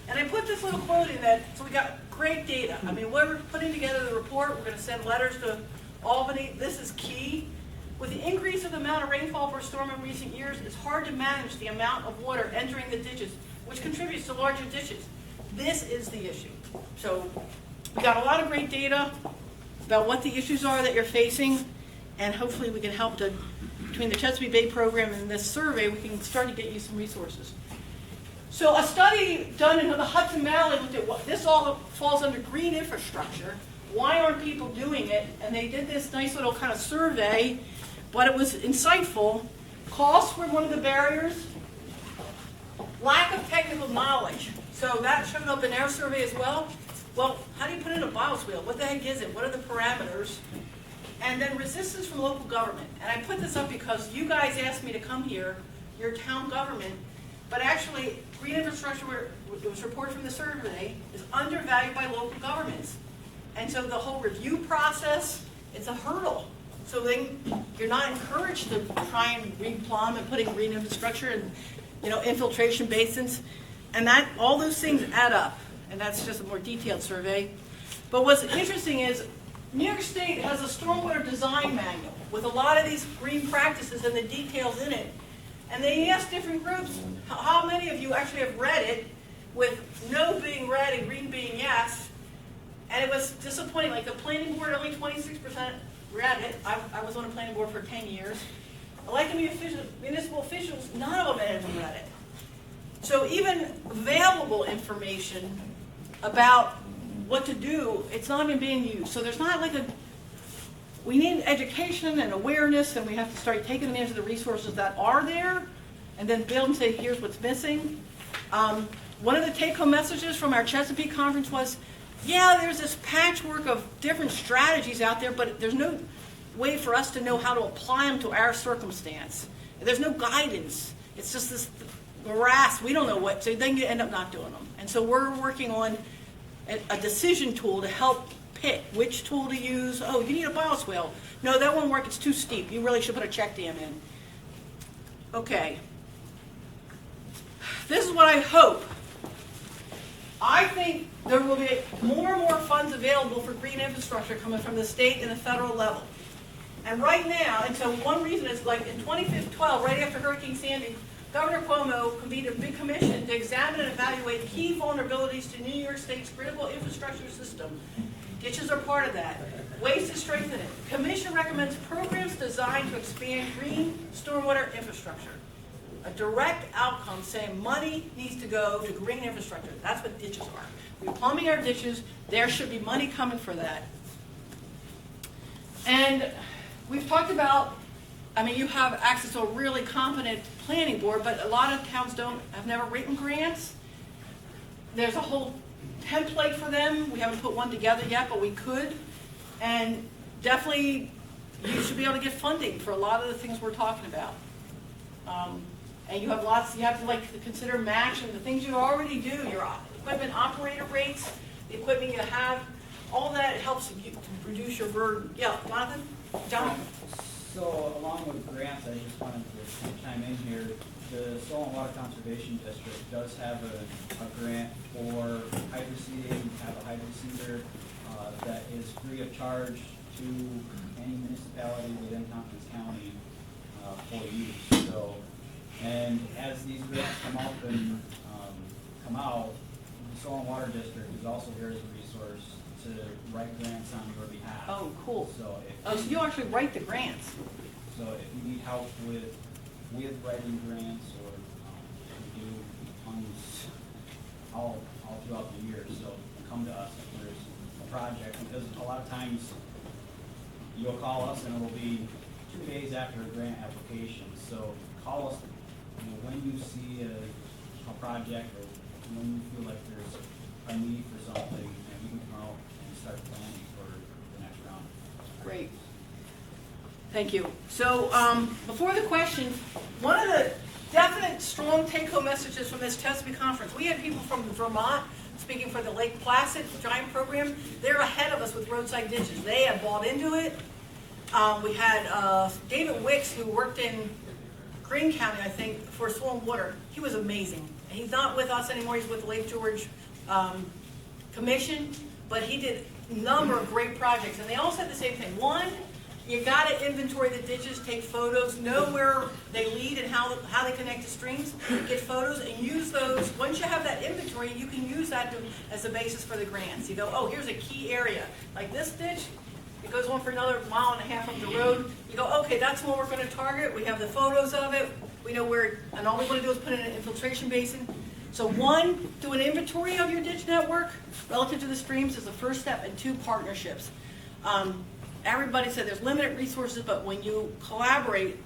And I put this little quote in that, so we got great data. I mean, we're putting together the report. We're going to send letters to Albany. This is key. With the increase of the amount of rainfall per storm in recent years, it's hard to manage the amount of water entering the ditches, which contributes to larger ditches. This is the issue. So we got a lot of great data about what the issues are that you're facing, and hopefully we can help to, between the Chesapeake Bay program and this survey, we can start to get you some resources. So a study done in the Hudson Valley looked at what this all falls under green infrastructure. Why aren't people doing it? And they did this nice little kind of survey, but it was insightful. Costs were one of the barriers. Lack of technical knowledge. So that showed up in our survey as well. Well, how do you put in a bioswale? What the heck is it? What are the parameters? And then resistance from local government. And I put this up because you guys asked me to come here, your town government, but actually green infrastructure, it was reported from the survey, is undervalued by local governments. And so the whole review process, it's a hurdle. So then you're not encouraged to try and replumb and putting green infrastructure and infiltration basins. And that all those things add up. And that's just a more detailed survey. But what's interesting is New York State has a stormwater design manual with a lot of these green practices and the details in it. And they asked different groups, how many of you actually have read it? with no being red and green being yes. And it was disappointing. Like the planning board, only 26% read it. I was on the planning board for 10 years. Elected municipal officials, none of them had ever read it. So even available information about what to do, it's not even being used. So there's not like we need education and awareness, and we have to start taking advantage of the resources that are there, and then build and say, here's what's missing. One of the take-home messages from our Chesapeake conference was, yeah, there's this patchwork of different strategies out there, but there's no way for us to know how to apply them to our circumstance. There's no guidance. It's just this morass. We don't know what, so then you end up not doing them. And so we're working on a decision tool to help pick which tool to use. Oh, you need a bioswale. No, that won't work. It's too steep. You really should put a check dam in. Okay. This is what I hope. I think there will be more and more funds available for green infrastructure coming from the state and the federal level. And right now, and so one reason is like in 2012, right after Hurricane Sandy, Governor Cuomo convened a big commission to examine and evaluate key vulnerabilities to New York State's critical infrastructure system. Ditches are part of that. Ways to strengthen it. The commission recommends programs designed to expand green stormwater infrastructure. A direct outcome saying money needs to go to green infrastructure. That's what ditches are. We're plumbing our ditches. There should be money coming for that. And we've talked about, I mean, you have access to a really competent planning board, but a lot of towns have never written grants. There's a whole template for them. We haven't put one together yet, but we could. And definitely, you should be able to get funding for a lot of the things we're talking about. And you have to like consider match and the things you already do, your equipment operator rates, the equipment you have, all that helps you to reduce your burden. Yeah, Jonathan? John? So along with grants, I just wanted to chime in here. The Soil and Water Conservation District does have a grant for hydroseeding, have a hydroseeder that is free of charge to any municipality within Tompkins County for use. So, and as these grants come up and come out, the Soil and Water District is also here as a resource to write grants on your behalf. Oh, cool. So So you actually write the grants. So if you need help with writing grants, or we do funds all throughout the year, so come to us if there's a project, because a lot of times you'll call us and it'll be 2 days after a grant application. So call us when you see a project or when you feel like there's a need for something, and we can come out and start planning for the next round. Great. Thank you. So before the questions, one of the definite strong take-home messages from this Chesapeake conference, we had people from Vermont speaking for the Lake Placid Giant program. They're ahead of us with roadside ditches. They have bought into it. We had David Wicks, who worked in Greene County, I think, for Soil and Water. He was amazing. He's not with us anymore. He's with the Lake George Commission, but he did a number of great projects. And they all said the same thing. One, you got to inventory the ditches, take photos, know where they lead and how they connect to streams, get photos, and use those. Once you have that inventory, you can use that as the basis for the grants. You go, oh, here's a key area. Like this ditch, it goes on for another 1.5 miles up the road. You go, okay, that's what we're going to target. We have the photos of it. We know where, and all we want to do is put in an infiltration basin. So one, do an inventory of your ditch network relative to the streams is the first step, and 2, partnerships. Everybody said there's limited resources, but when you collaborate,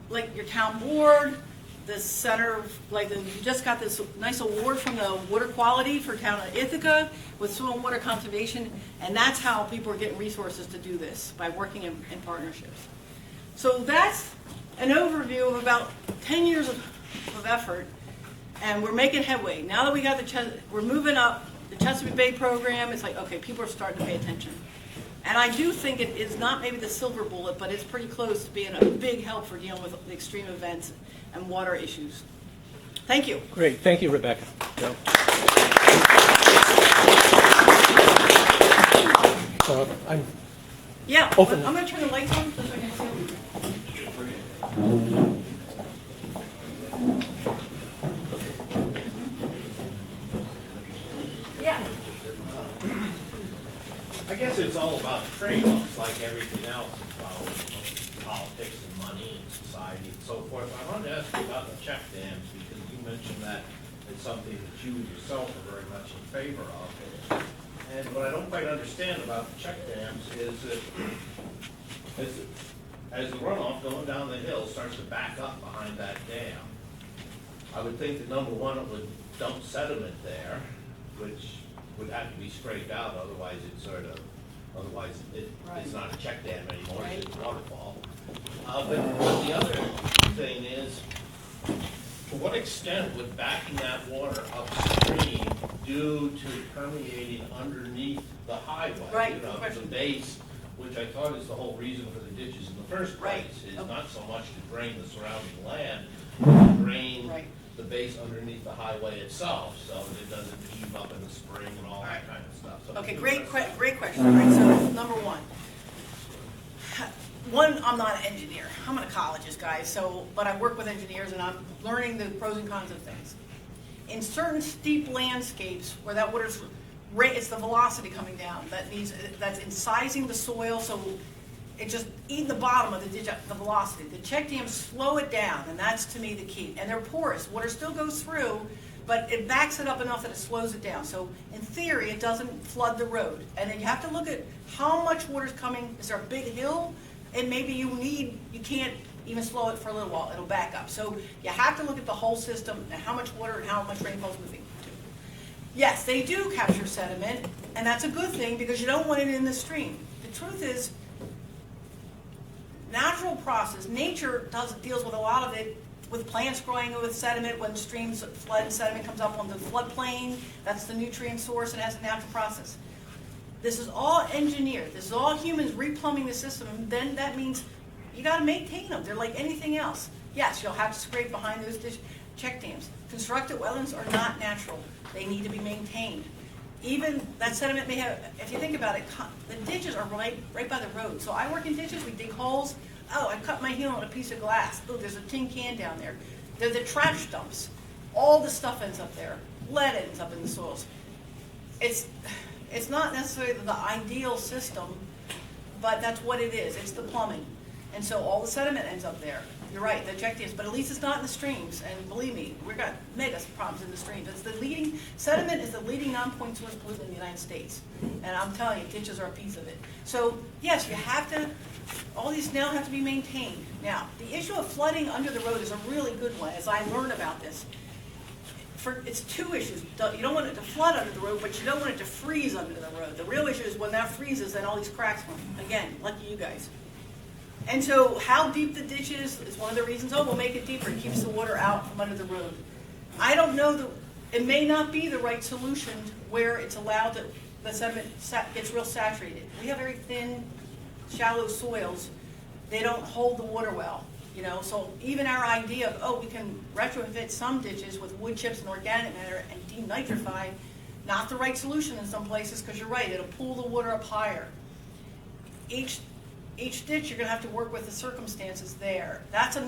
like your town board, the center, like you just got this nice award from the water quality for town of Ithaca with soil and water conservation, and that's how people are getting resources to do this, by working in partnerships. So that's an overview of about 10 years of effort, and we're making headway. Now that we got we're moving up the Chesapeake Bay program, it's like, okay, people are starting to pay attention. And I do think it is not maybe the silver bullet, but it's pretty close to being a big help for dealing with the extreme events and water issues. Thank you. Great. Thank you, Rebecca. Joe. I'm open. I'm going to turn the lights on so I can see them. I guess it's all about trade-offs, like everything else, it's about politics and money and society and so forth. I wanted to ask you about the check dams, because you mentioned that it's something that you yourself are very much in favor of. And what I don't quite understand about the check dams is that as the runoff going down the hill starts to back up behind that dam, I would think that number one, it would dump sediment there, which would have to be scraped out, otherwise it's Right. not a check dam anymore, Right. it's a waterfall. But the other thing is, to what extent would backing that water upstream due to permeating underneath the highway? Right, You know, good question. the base, which I thought is the whole reason for the ditches in the first Right. place, is Okay. not so much to drain the surrounding land, but to drain Right. the base underneath the highway itself, so that it doesn't heave up in the spring and all that kind of stuff. So Okay, I'm great interested. question. All right, so number one. One, I'm not an engineer. I'm an ecologist, guys, but I work with engineers and I'm learning the pros and cons of things. In certain steep landscapes where that water's, it's the velocity coming down, that's incising the soil, so it just eating the bottom of the ditch, the velocity. The check dams slow it down, and that's to me the key. And they're porous. Water still goes through, but it backs it up enough that it slows it down. So in theory, it doesn't flood the road. And then you have to look at how much water's coming. Is there a big hill? And maybe you can't even slow it for a little while. It'll back up. So you have to look at the whole system and how much water and how much rainfall is moving to. Yes, they do capture sediment, and that's a good thing because you don't want it in the stream. The truth is, natural process, nature deals with a lot of it, with plants growing with sediment. When streams flood and sediment comes up on the floodplain, that's the nutrient source, and it has a natural process. This is all engineered. This is all humans replumbing the system, and then that means you got to maintain them. They're like anything else. Yes, you'll have to scrape behind those check dams. Constructed wetlands are not natural. They need to be maintained. Even that sediment may have, if you think about it, the ditches are right by the road. So I work in ditches, we dig holes. Oh, I cut my heel on a piece of glass. Oh, there's a tin can down there. They're the trash dumps. All the stuff ends up there. Lead ends up in the soils. It's not necessarily the ideal system, but that's what it is. It's the plumbing. And so all the sediment ends up there. You're right, the check dams, but at least it's not in the streams. And believe me, we've got mega problems in the streams. Sediment is the leading non-point source pollutant in the United States. And I'm telling you, ditches are a piece of it. So yes, you have to, all these now have to be maintained. Now, the issue of flooding under the road is a really good one, as I learn about this. It's two issues. You don't want it to flood under the road, but you don't want it to freeze under the road. The real issue is when that freezes, then all these cracks come. Again, lucky you guys. And so how deep the ditch is one of the reasons. Oh, we'll make it deeper. It keeps the water out from under the road. I don't know, it may not be the right solution where it's allowed that the sediment gets real saturated. We have very thin, shallow soils. They don't hold the water well. So even our idea of, we can retrofit some ditches with wood chips and organic matter and denitrify, not the right solution in some places, because you're right, it'll pull the water up higher. Each ditch, you're going to have to work with the circumstances there. That's the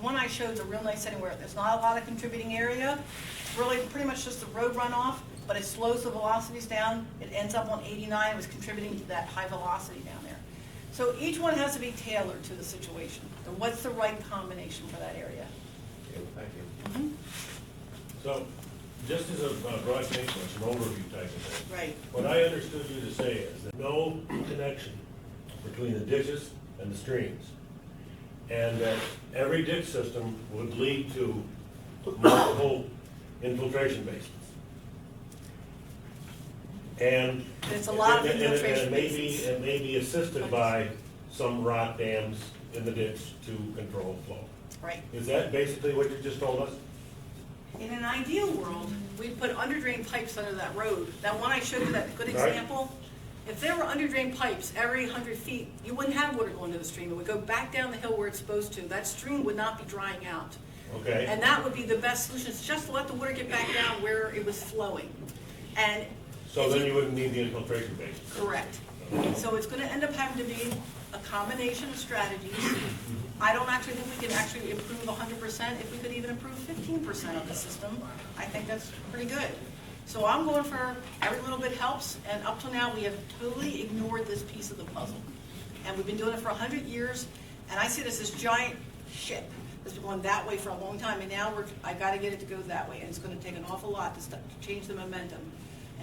one I showed is a real nice setting where there's not a lot of contributing area. It's really pretty much just the road runoff, but it slows the velocities down. It ends up on 89, it was contributing to that high velocity down there. So each one has to be tailored to the situation. And what's the right combination for that area? Okay, thank you. Mm-hmm. So, just as a broad sequence, an overview type of thing. Right. What I understood you to say is that no connection between the ditches and the streams, and that every ditch system would lead to multiple infiltration basins. And It's a lot of and infiltration basins. it may be assisted by some rock dams in the ditch to control flow. Right. Is that basically what you just told us? In an ideal world, we'd put underdrain pipes under that road. That one I showed you, that good Right. example, if there were underdrain pipes every 100 feet, you wouldn't have water going to the stream. It would go back down the hill where it's supposed to. That stream would not be drying out. Okay. And that would be the best solution, is just to let the water get back down where it was flowing. And So if then you wouldn't need the infiltration basin. correct. So it's going to end up having to be a combination of strategies. I don't actually think we can actually improve 100%. If we could even improve 15% of the system, I think that's pretty good. So I'm going for every little bit helps, and up till now, we have totally ignored this piece of the puzzle. And we've been doing it for 100 years, and I see this as giant ship that's been going that way for a long time, and now I gotta get it to go that way, and it's gonna take an awful lot to change the momentum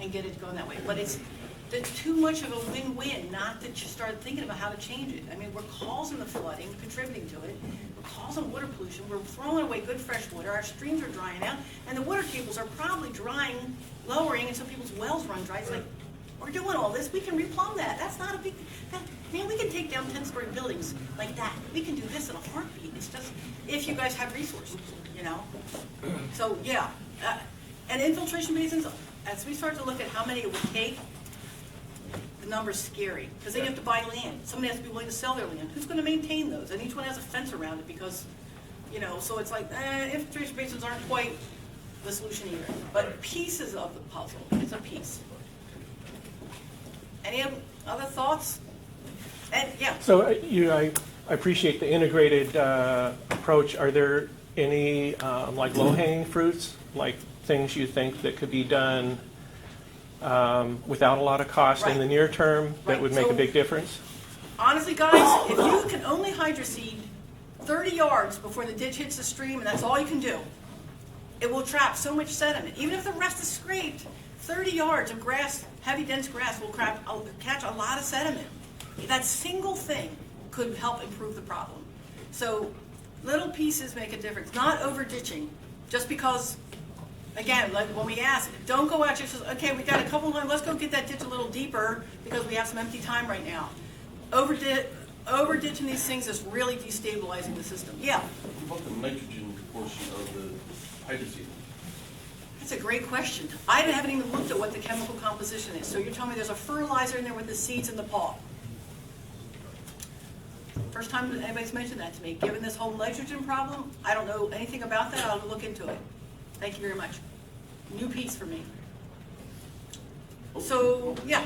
and get it going that way. But it's too much of a win-win not to start thinking about how to change it. I mean, we're causing the flooding, contributing to it. We're causing water pollution. We're throwing away good fresh water. Our streams are drying out, and the water tables are probably drying, lowering, and so people's wells run dry. It's like, we're doing all this. We can replumb that. That's not a big. Man, we can take down 10-story buildings like that. We can do this in a heartbeat. It's just if you guys have resources, you know. So yeah, and infiltration basins. As we start to look at how many it would take, the number's scary, because then you have to buy land. Somebody has to be willing to sell their land. Who's going to maintain those? And each one has a fence around it because, you know, so it's like, infiltration basins aren't quite the solution either. But pieces of the puzzle, it's a piece. Any other thoughts? And yeah. So I appreciate the integrated approach. Are there any like low-hanging fruits, like things you think that could be done without a lot of cost in the near term that would make a big difference? Honestly, guys, if you can only hydroseed 30 yards before the ditch hits the stream, and that's all you can do, it will trap so much sediment. Even if the rest is scraped, 30 yards of grass, heavy dense grass, will catch a lot of sediment. That single thing could help improve the problem. So little pieces make a difference, not over ditching, just because. Again, like when we ask, don't go out just, okay, we got a couple of, let's go get that ditch a little deeper because we have some empty time right now. Over ditching these things is really destabilizing the system. Yeah? What about the nitrogen portion of the hydroseed? That's a great question. I haven't even looked at what the chemical composition is. So you're telling me there's a fertilizer in there with the seeds in the pod. First time anybody's mentioned that to me. Given this whole nitrogen problem, I don't know anything about that. I'll look into it. Thank you very much. New piece for me. So, yeah.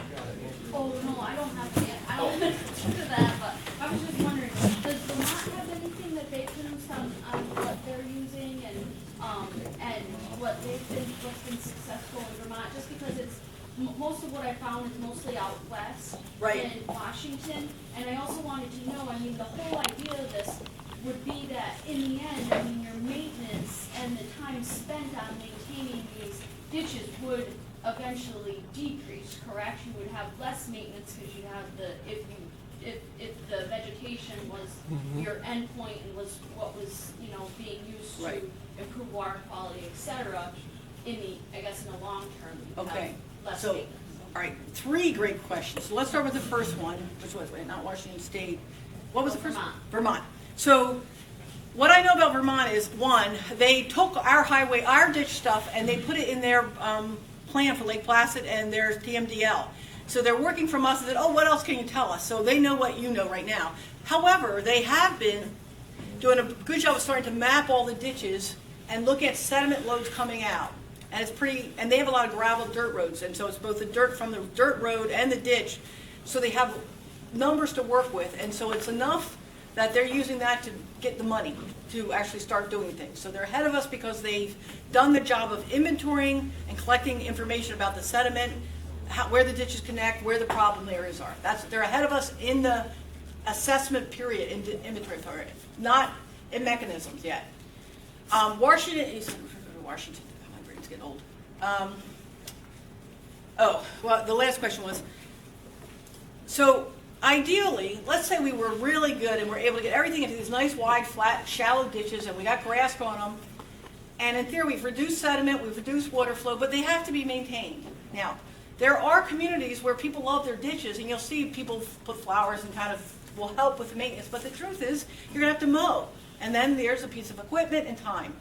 Oh, no, I don't have to answer to that, but I was just wondering, does Vermont have anything that they produce on what they're using and what's been successful in Vermont? Just because it's, most of what I found is mostly out west in Washington. And I also wanted to know, I mean, the whole idea of this would be that in the end, I mean, your maintenance and the time spent on maintaining these ditches would eventually decrease, correct? You would have less maintenance because you have if the vegetation was your endpoint and was what was, you know, being used to improve water quality, etc. In the long term, you have less maintenance. All right, 3 great questions. So let's start with the first one, which was not Washington State. What was the first one? Vermont. So what I know about Vermont is, one, they took our highway, our ditch stuff, and they put it in their plan for Lake Placid and their TMDL. So they're working from us and said, oh, what else can you tell us? So they know what you know right now. However, they have been doing a good job of starting to map all the ditches and look at sediment loads coming out. And and they have a lot of gravel dirt roads, and so it's both the dirt from the dirt road and the ditch. So they have numbers to work with, and so it's enough that they're using that to get the money to actually start doing things. So they're ahead of us because they've done the job of inventorying and collecting information about the sediment, where the ditches connect, where the problem areas are. They're ahead of us in the assessment period, in the inventory period, not in mechanisms yet. Washington, my brain's getting old. Well, the last question was, so ideally, let's say we were really good and we're able to get everything into these nice, wide, flat, shallow ditches, and we got grass growing on them. And in theory, we've reduced sediment, we've reduced water flow, but they have to be maintained. Now, there are communities where people love their ditches, and you'll see people put flowers and kind of will help with the maintenance. But the truth is, you're going to have to mow. And then there's a piece of equipment and time.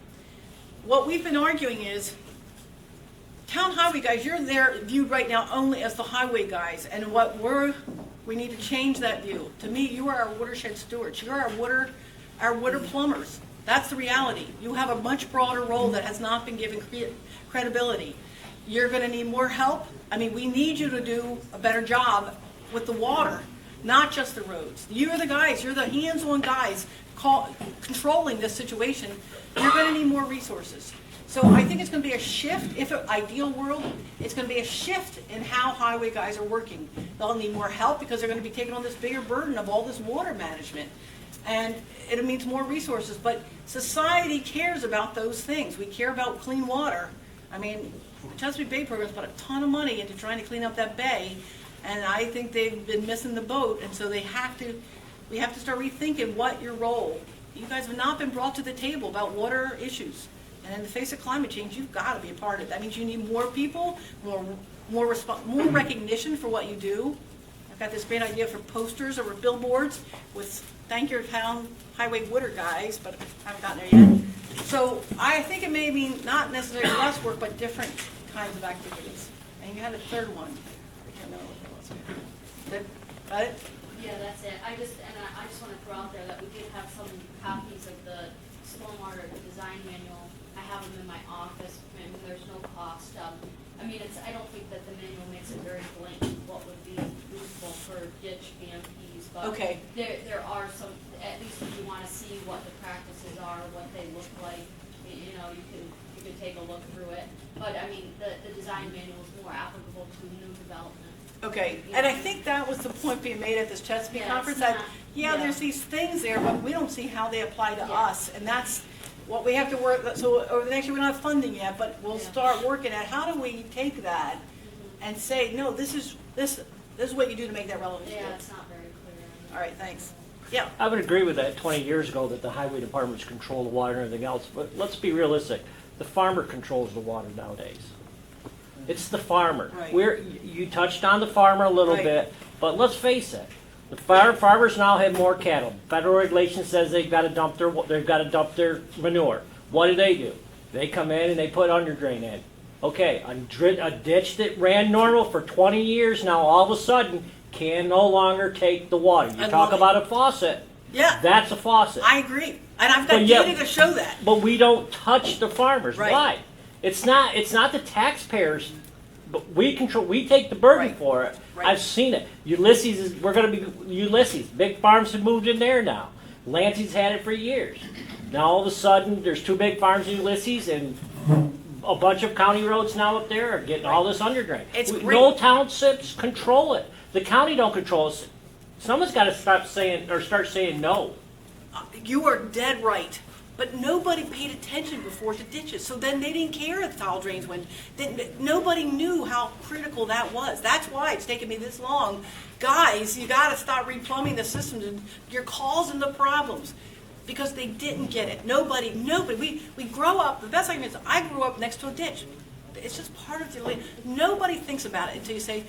What we've been arguing is, town highway guys, you're there viewed right now only as the highway guys. And we need to change that view. To me, you are our watershed stewards. You're our water plumbers. That's the reality. You have a much broader role that has not been given credibility. You're going to need more help. I mean, we need you to do a better job with the water, not just the roads. You're the guys. You're the hands-on guys controlling this situation. You're going to need more resources. So I think it's gonna be a shift, if an ideal world, it's gonna be a shift in how highway guys are working. They'll need more help because they're gonna be taking on this bigger burden of all this water management. And it means more resources, but society cares about those things. We care about clean water. I mean, the Chesapeake Bay program's put a ton of money into trying to clean up that bay, and I think they've been missing the boat, and so we have to start rethinking what your role. You guys have not been brought to the table about water issues. And in the face of climate change, you've got to be a part of it. That means you need more people, more recognition for what you do. I've got this great idea for posters or billboards with thank your town highway water guys, but I haven't gotten there yet. So I think it may mean not necessarily less work, but different kinds of activities. And you had a third one. I can't remember what that was. Got it? Yeah, that's it. I just want to throw out there that we did have some copies of the stormwater design manual. I have them in my office, and there's no cost. I mean, I don't think that the manual makes it very blatant what would be useful for ditch BMPs, but Okay. there are some, at least if you want to see what the practices are, what they look like, you know, you can take a look through it. But I mean, the design manual is more applicable to new development. Okay, and I think that was the point being made at this Chesapeake Yeah, conference, it's that, not- yeah, yeah. there's these things there, but we don't see how they apply to Yeah. us, and that's what we have to work, so over the next year, we don't have funding yet, but we'll Yeah. start working at how do we take that and say, no, this is what you do to make that relevant to you. Yeah, it's not very clear. All right, thanks. Yeah, I would agree with that 20 years ago that the highway departments control the water and everything else, but let's be realistic. The farmer controls the water nowadays. It's the farmer. Right. You touched on the farmer a little Right. bit, but let's face it. The farmers now have more cattle. Federal regulation says they've got to dump their manure. What do? They come in and they put under drain in. Okay, a ditch that ran normal for 20 years now all of a sudden can no longer take the water. You I talk love it. about a faucet. yeah, That's a faucet. I agree, and I've got But yet- data to show that. But we don't touch the farmers. Right. Why? It's not the taxpayers, but we take the burden Right. for it. Right. I've seen it. We're gonna be Ulysses. Big farms have moved in there now. Lansing's had it for years. Now all of a sudden there's 2 big farms in Ulysses and a bunch of county roads now up there are getting all this underdrain. It's No great. townships control it. The county don't control it. Someone's got to start saying no. You are dead right. But nobody paid attention before to ditches, so then they didn't care if tile drains went. Nobody knew how critical that was. That's why it's taken me this long. Guys, you got to stop replumbing the systems, and you're causing the problems because they didn't get it. Nobody. We grow up. The best argument is I grew up next to a ditch. It's just part of the land. Nobody thinks about it until you say,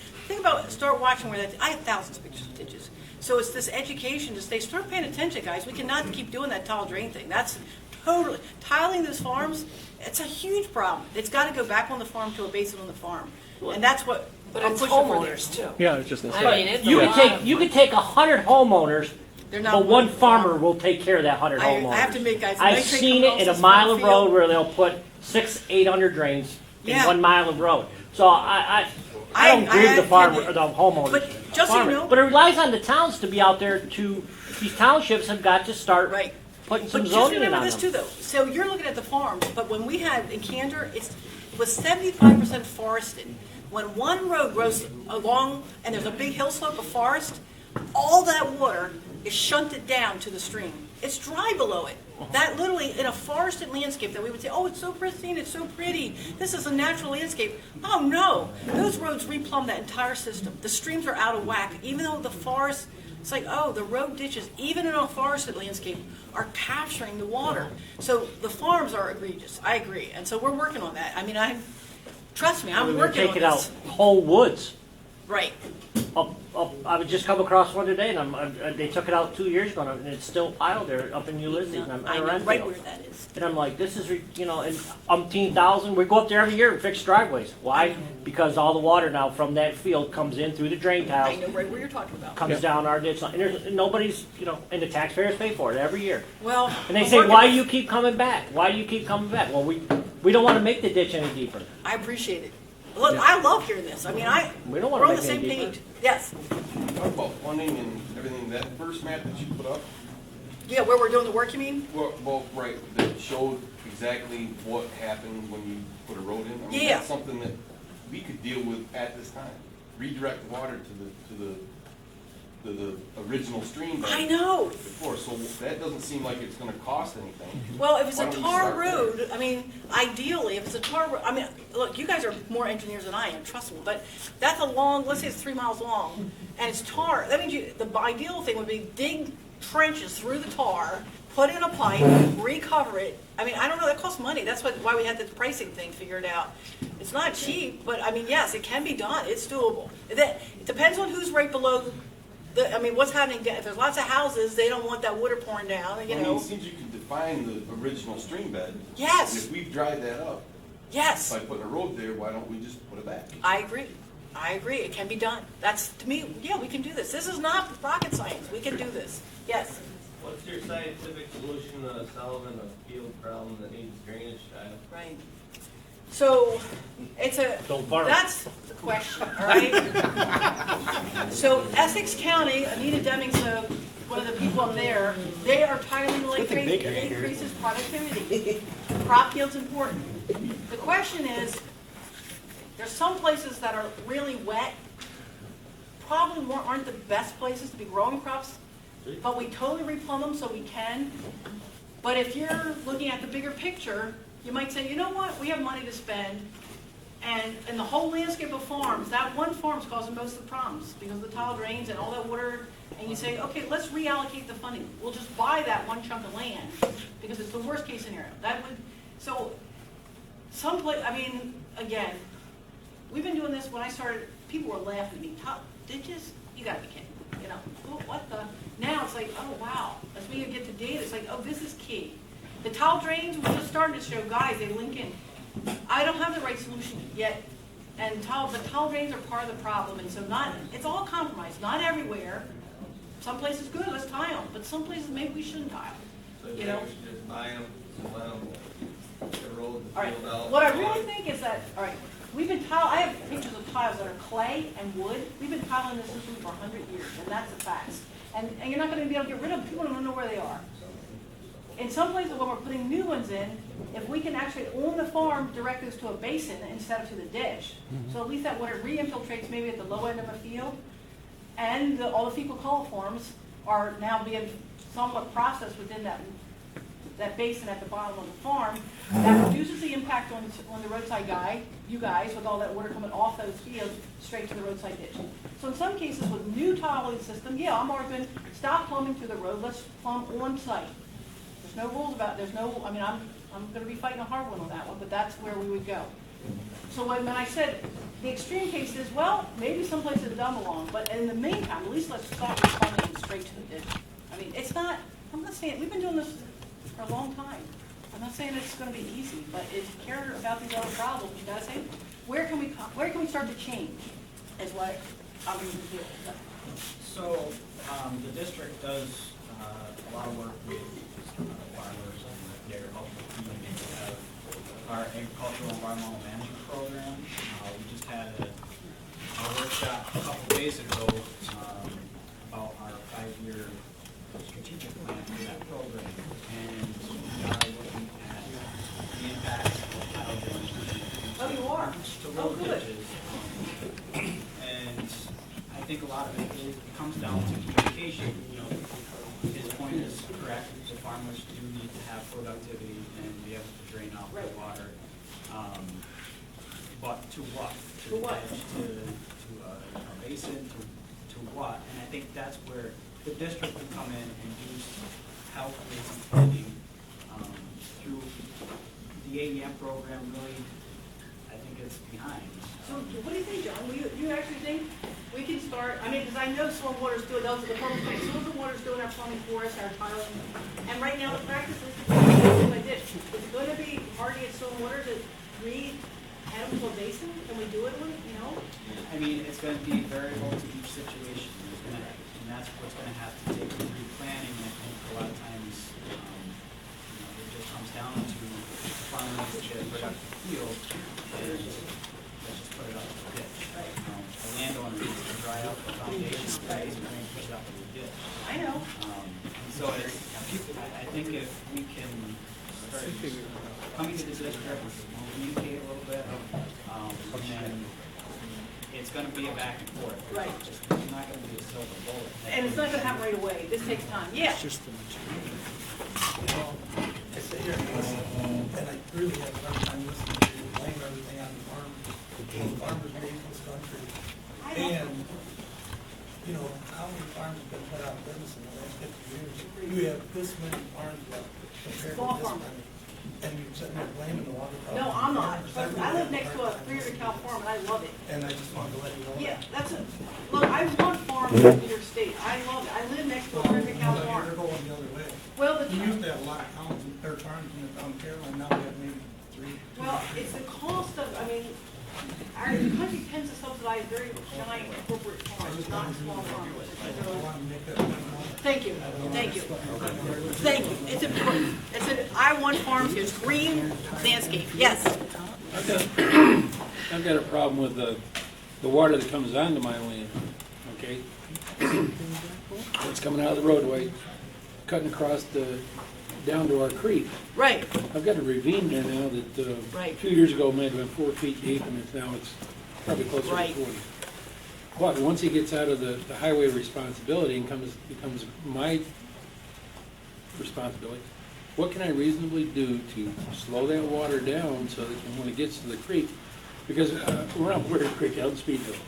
start watching where that. I have thousands of pictures of ditches. So it's this education to start paying attention, guys. We cannot keep doing that tile drain thing. That's totally tiling those farms. It's a huge problem. It's got to go back on the farm to a basin on the farm, and that's what. But I'm it's pushing for homeowners there. too. Yeah, I was just gonna I mean, it's You a could lot. take 100 homeowners, They're not but one one farmer will take care of that 100 I homeowners. have to make guys. I've nitrate seen it in a compost, mile of field. road where they'll put 600-800 drains in Yeah. 1 mile of road. So I don't agree with the farmer or the homeowners. But just so you farmer. know- But it relies on the towns to be out there to. These townships have got to start Right. putting some But just zoning in remember on this too, them. though. So you're looking at the farms, but when we had in Candor, it was 75% forested. When one road goes along and there's a big hill slope of forest, all that water is shunted down to the stream. It's dry below it. That literally, in a forested landscape that we would say, oh, it's so pristine, it's so pretty, this is a natural landscape. Oh no, those roads replumb that entire system. The streams are out of whack, even though the forest, it's like, oh, the road ditches, even in a forested landscape, are capturing the water. So the farms are egregious, I agree, and so we're working on that. I mean, trust me, I'm We're working on taking out this. whole woods. Right. I would just come across one today, and they took it out 2 years ago, and it's still piled there up in Ulysses, and I'm I know around right where that is. And I'm like, this is, and umpteen thousand, we go up there every year and fix driveways. Why? Because all the water now from that field comes in through the drain I tiles, know right where you're talking about. comes down our ditch line, and there's, nobody's, and the taxpayers pay for it every year. Well, And they I'm say, working why on do it. you keep coming back? Why do you keep coming back? Well, we don't want to make the ditch any deeper. I appreciate it. Look, I love hearing this. I mean, We don't wanna we're on the make same it any page. Yes. Talk about funding and everything, that first map that you put up, Yeah, where we're doing the work, you mean? Well, right, that showed exactly what happened when you put a road in. I mean, Yeah. that's something that we could deal with at this time. Redirect water to the original stream bed I know. before, so that doesn't seem like it's gonna cost anything. Well, if it's Why a don't we tar start there? road, I mean, ideally, if it's a tar road, I mean, look, you guys are more engineers than I am, trust me, but that's a long, let's say it's 3 miles long, and it's tar, that means the ideal thing would be dig trenches through the tar, put in a pipe, recover it. I mean, I don't know, that costs money, that's why we had the pricing thing figured out. It's not cheap, but I mean, yes, it can be done, it's doable. It depends on who's right below I mean, what's happening, if there's lots of houses, they don't want that water pouring down, you I mean, know. it seems you can define the original stream bed. Yes. And if we've dried that up Yes, by putting a road there, why don't we just put it back? I agree. It can be done. That's, to me, yeah, we can do this. This is not rocket science. We can do this. Yes. What's your scientific solution to solving a field problem that needs drainage tile? Right. So, Don't farm. that's the question, all right? So Essex County, Anita Deming's one of the people up there, they are tiling like crazy. It increases productivity. Crop yield's important. The question is, there's some places that are really wet, probably aren't the best places to be growing crops, but we totally replumb them so we can. But if you're looking at the bigger picture, you might say, you know what, we have money to spend, and in the whole landscape of farms, that one farm's causing most of the problems because of the tile drains and all that water, and you say, okay, let's reallocate the funding. We'll just buy that one chunk of land because it's the worst case scenario. So someplace, I mean, again, we've been doing this, when I started, people were laughing at me, ditches? You gotta be kidding, you know, what the? Now it's like, oh wow, as we get the data, it's like, oh, this is key. The tile drains, we're just starting to show, guys, they link in. I don't have the right solution yet, but tile drains are part of the problem, and so it's all compromised, not everywhere. Some places good, let's tile, but some places maybe we shouldn't tile, So you know? we should just buy them and let them erode the All right, field out. what I really think is that, all right, I have pictures of tiles that are clay and wood. We've been tiling this system for 100 years, and that's the facts. And you're not gonna be able to get rid of them, people don't know where they are. In some places, when we're putting new ones in, if we can actually, on the farm, direct those to a basin instead of to the ditch, so at least that water re-infiltrates maybe at the low end of a field, and all the fecal coliforms are now being somewhat processed within that basin at the bottom of the farm, that reduces the impact on the roadside guy, you guys, with all that water coming off those fields straight to the roadside ditch. So in some cases with new tiling system, yeah, I'm arguing, stop plumbing through the road, let's plumb on site. There's no rules about, I mean, I'm gonna be fighting a hard one on that one, but that's where we would go. So when I said, the extreme case is, well, maybe someplace it don't belong, but in the meantime, at least let's stop plumbing straight to the ditch. I mean, I'm not saying, we've been doing this for a long time. I'm not saying it's gonna be easy, but if you care about these other problems, you gotta say, where can we start to change, is what I'm going to do. So, the district does a lot of work with farmers and the agricultural community. We have our agricultural environmental management program. We just had a workshop a couple days ago about our 5-year strategic plan for that program. And we are looking at the impact of tile drainage Oh, you are? to Oh, road good. ditches. And I think a lot of it comes down to communication. You know, his point is correct. The farmers do need to have productivity and be able to drain off the Right. water. But to what? To what? To a basin, to what? And I think that's where the district can come in and use help with some funding through the AEM program. Really, I think it's behind. So what do you think, John? You actually think we can start, I mean, because I know Stormwater's doing, those are the plumbing things, Stormwater's doing our plumbing for us, our tiling, and right now the practice is like this. It's going to be hard to get Stormwater to add them to a basin, can we do it, you know? I mean, it's going to be variable to each situation, and that's what's going to have to take through planning. And I think a lot of times, it just comes down to farmers that get a productive field, and let's just put it up to the ditch. A landowner needs to dry out the foundation space and then push it up to the ditch. I know. And so So I think if we can start coming to the district, communicate a little bit, and then it's gonna be a back and forth. Right. It's not gonna be a silver bullet. And it's not gonna happen right away. This takes time. Yeah. I sit here and listen, and I really have a hard time listening to you blame everything on the farm. The farmers made this country. And, you know, how many farms have been put out of business in the last 50 years? You have this many farms left compared Small to this farmers. many. And you're sitting there blaming the water problem. No, I'm not. Farmers. I live next to a 300-cow farm, and I love it. And I just wanted to let you know. Yeah, that. that's it. Look, I want farms in New York State. I love it. I live next to a 300-cow You're farm. going the other way. Well, We used to have a lot of towns, or farms in town Caroline, now we have maybe three. Well, it's the cost of, I mean, our country tends to subsidize very giant corporate farms, not small farms. I want to make that point out. Thank you, thank you. Thank you. It's important. I want farms, it's green landscape, yes. I've got a problem with the water that comes onto my land, okay? It's coming out of the roadway, cutting across down to our creek. Right, I've got a ravine there now that, Right. a few years ago may have been 4 feet deep, and it's probably closer to Right. 40. But once he gets out of the highway responsibility and becomes my responsibility, what can I reasonably do to slow that water down so that when it gets to the creek, because we're on Weird Creek out in Speedville.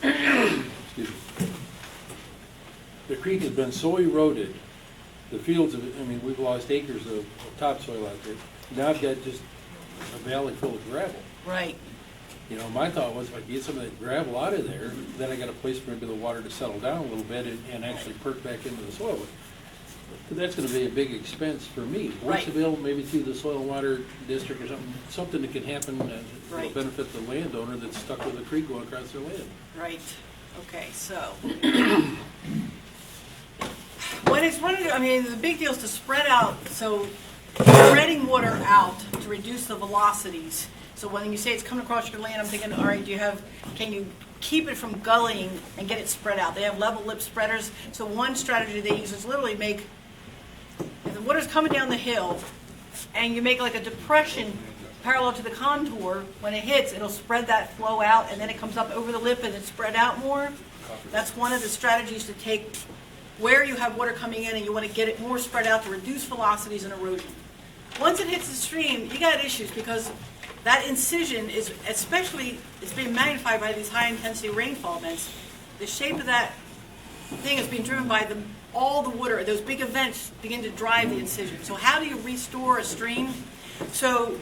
Excuse me. The creek has been so eroded, the fields we've lost acres of topsoil out there. Now I've got just a valley full of gravel. right. You know, my thought was if I could get some of that gravel out of there, then I got a place for maybe the water to settle down a little bit and actually perk back into the soil. But that's gonna be a big expense for me. What's Right. available maybe through the Soil and Water District or something that can happen that will Right. benefit the landowner that's stuck with the creek going across their land. Right, okay, so. When it's running, I mean, the big deal is to spread out, so spreading water out to reduce the velocities. So when you say it's coming across your land, I'm thinking, all right, can you keep it from gullying and get it spread out? They have level lip spreaders, so one strategy they use is literally if the water's coming down the hill, and you make like a depression parallel to the contour, when it hits, it'll spread that flow out, and then it comes up over the lip and it's spread out more. That's one of the strategies to take where you have water coming in and you want to get it more spread out to reduce velocities and erosion. Once it hits the stream, you got issues because that incision is, especially, it's being magnified by these high-intensity rainfall events. The shape of that thing is being driven by all the water. Those big events begin to drive the incision. So how do you restore a stream? So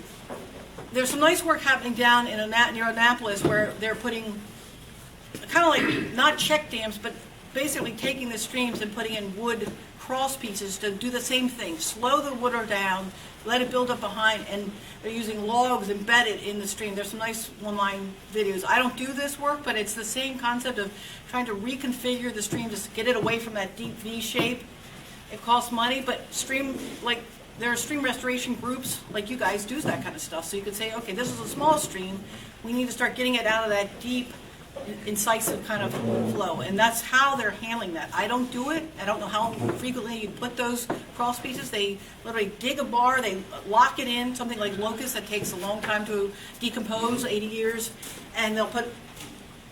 there's some nice work happening down in near Annapolis where they're putting kind of like not check dams, but basically taking the streams and putting in wood cross pieces to do the same thing. Slow the water down, let it build up behind, and they're using logs embedded in the stream. There's some nice online videos. I don't do this work, but it's the same concept of trying to reconfigure the stream to get it away from that deep V shape. It costs money, but there are stream restoration groups like you guys do that kind of stuff. So you could say, okay, this is a small stream. We need to start getting it out of that deep, incisive kind of flow, and that's how they're handling that. I don't do it. I don't know how frequently you put those cross pieces. They literally dig a bar, they lock it in, something like locust that takes a long time to decompose, 80 years, and they'll put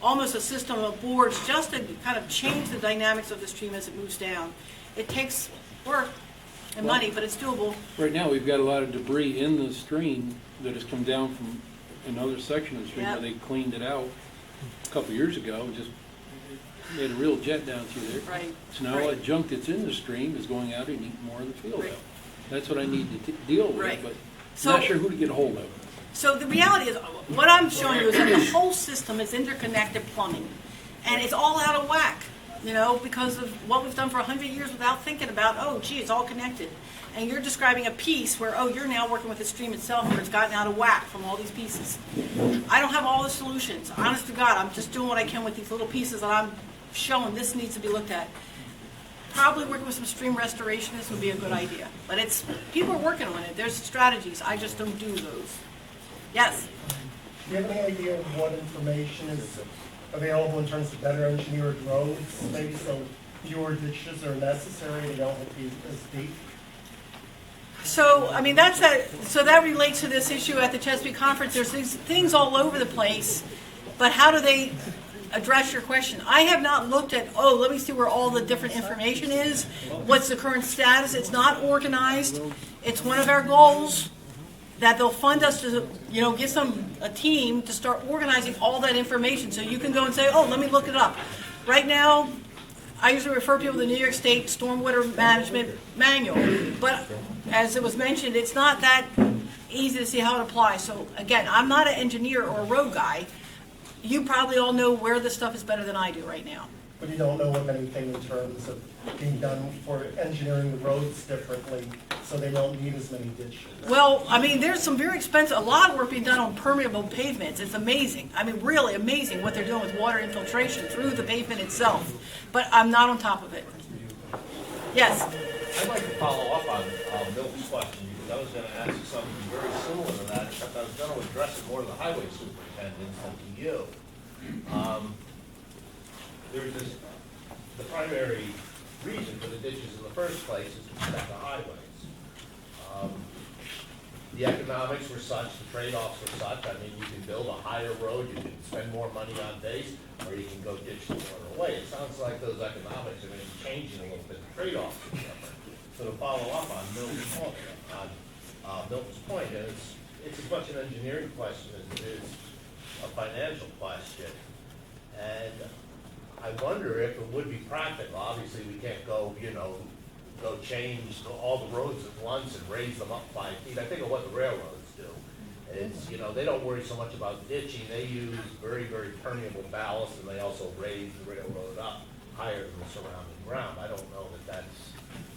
almost a system of boards just to kind of change the dynamics of the stream as it moves down. It takes work and money, but it's doable. Right now, we've got a lot of debris in the stream that has come down from another section of the stream where they cleaned it out a couple years ago, and just made a real jet down through there. Right. So now all that junk that's in the stream is going out and eating more of the field out. That's what I need to deal with, Right. but So- not sure who to get a hold of. So the reality is, what I'm showing you is that the whole system is interconnected plumbing, and it's all out of whack, because of what we've done for 100 years without thinking about, oh, gee, it's all connected. And you're describing a piece where, oh, you're now working with the stream itself where it's gotten out of whack from all these pieces. I don't have all the solutions. Honest to God, I'm just doing what I can with these little pieces that I'm showing this needs to be looked at. Probably working with some stream restorationists would be a good idea. But people are working on it. There's strategies. I just don't do those. Yes? Do you have any idea of what information is available in terms of better engineered roads, maybe so fewer ditches are necessary, they don't have to be as deep? So, I mean, so that relates to this issue at the Chesapeake Conference. There's these things all over the place, but how do they address your question? I have not looked at, let me see where all the different information is. What's the current status? It's not organized. It's one of our goals that they'll fund us to, get a team to start organizing all that information so you can go and say, let me look it up. Right now, I usually refer people to the New York State Stormwater Management Manual, but as it was mentioned, it's not that easy to see how it applies. So again, I'm not an engineer or a road guy. You probably all know where this stuff is better than I do right now. But you don't know of anything in terms of being done for engineering the roads differently, so they don't need as many ditches? Well, I mean, there's some very expensive, a lot of work being done on permeable pavements. It's amazing. I mean, really amazing what they're doing with water infiltration through the pavement itself. But I'm not on top of it. Yes? I'd like to follow up on Milton's question, because I was gonna ask you something very similar to that, except I was gonna address it more to the highway superintendent than to you. There's this, the primary reason for the ditches in the first place is to protect the highways. The economics were such, the trade-offs were such, I mean, you can build a higher road, you can spend more money on base, or you can go ditch the water away. It sounds like those economics are going to be changing a little bit, the trade-offs are different. So to follow up on Milton's point, and it's as much an engineering question as it is a financial question. And I wonder if it would be practical. Obviously, we can't go, go change all the roads at once and raise them up 5 feet. I think of what the railroads do. It's, they don't worry so much about ditching. They use very, very permeable ballast, and they also raise the railroad up higher than the surrounding ground. I don't know that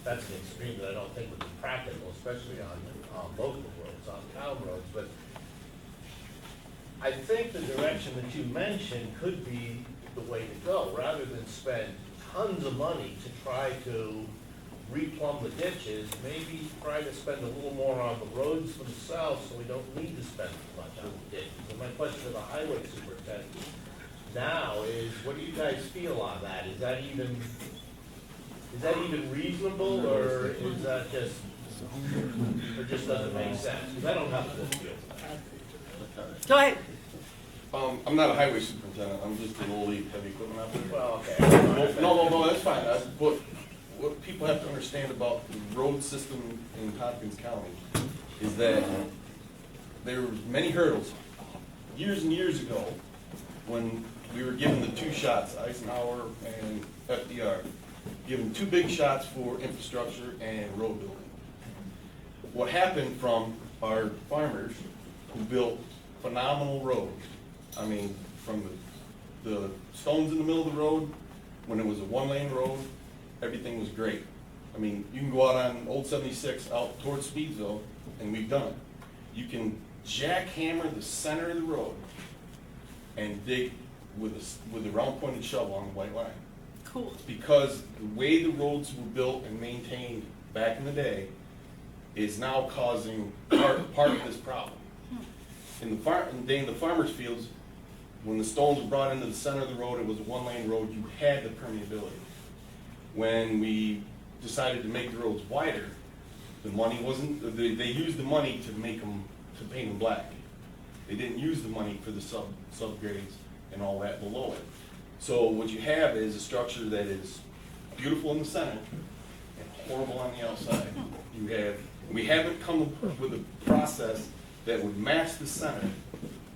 that's an extreme that I don't think would be practical, especially on local roads, on town roads. But I think the direction that you mentioned could be the way to go, rather than spend tons of money to try to replumb the ditches, maybe try to spend a little more on the roads themselves so we don't need to spend as much on the ditches. And my question to the highway superintendent now is, what do you guys feel on that? Is that even reasonable, or is that just, or just doesn't make sense? Because I don't have to feel that. Go ahead. I'm not a highway superintendent, I'm just an old heavy equipment operator. Well, okay. No, that's fine. What people have to understand about the road system in Hopkins County is that there were many hurdles. Years and years ago, when we were given the 2 shots, Eisenhower and FDR, given 2 big shots for infrastructure and road building. What happened from our farmers who built phenomenal roads, I mean, from the stones in the middle of the road, when it was a 1-lane road, everything was great. I mean, you can go out on Old 76 out towards Speedsville, and we've done it. You can jackhammer the center of the road and dig with a round-pointed shovel on the white line. Cool. Because the way the roads were built and maintained back in the day is now causing part of this problem. In the farmers' fields, when the stones were brought into the center of the road, it was a 1-lane road, you had the permeability. When we decided to make the roads wider, the money wasn't, they used the money to paint them black. They didn't use the money for the subgrades and all that below it. So what you have is a structure that is beautiful in the center and horrible on the outside. We haven't come up with a process that would match the center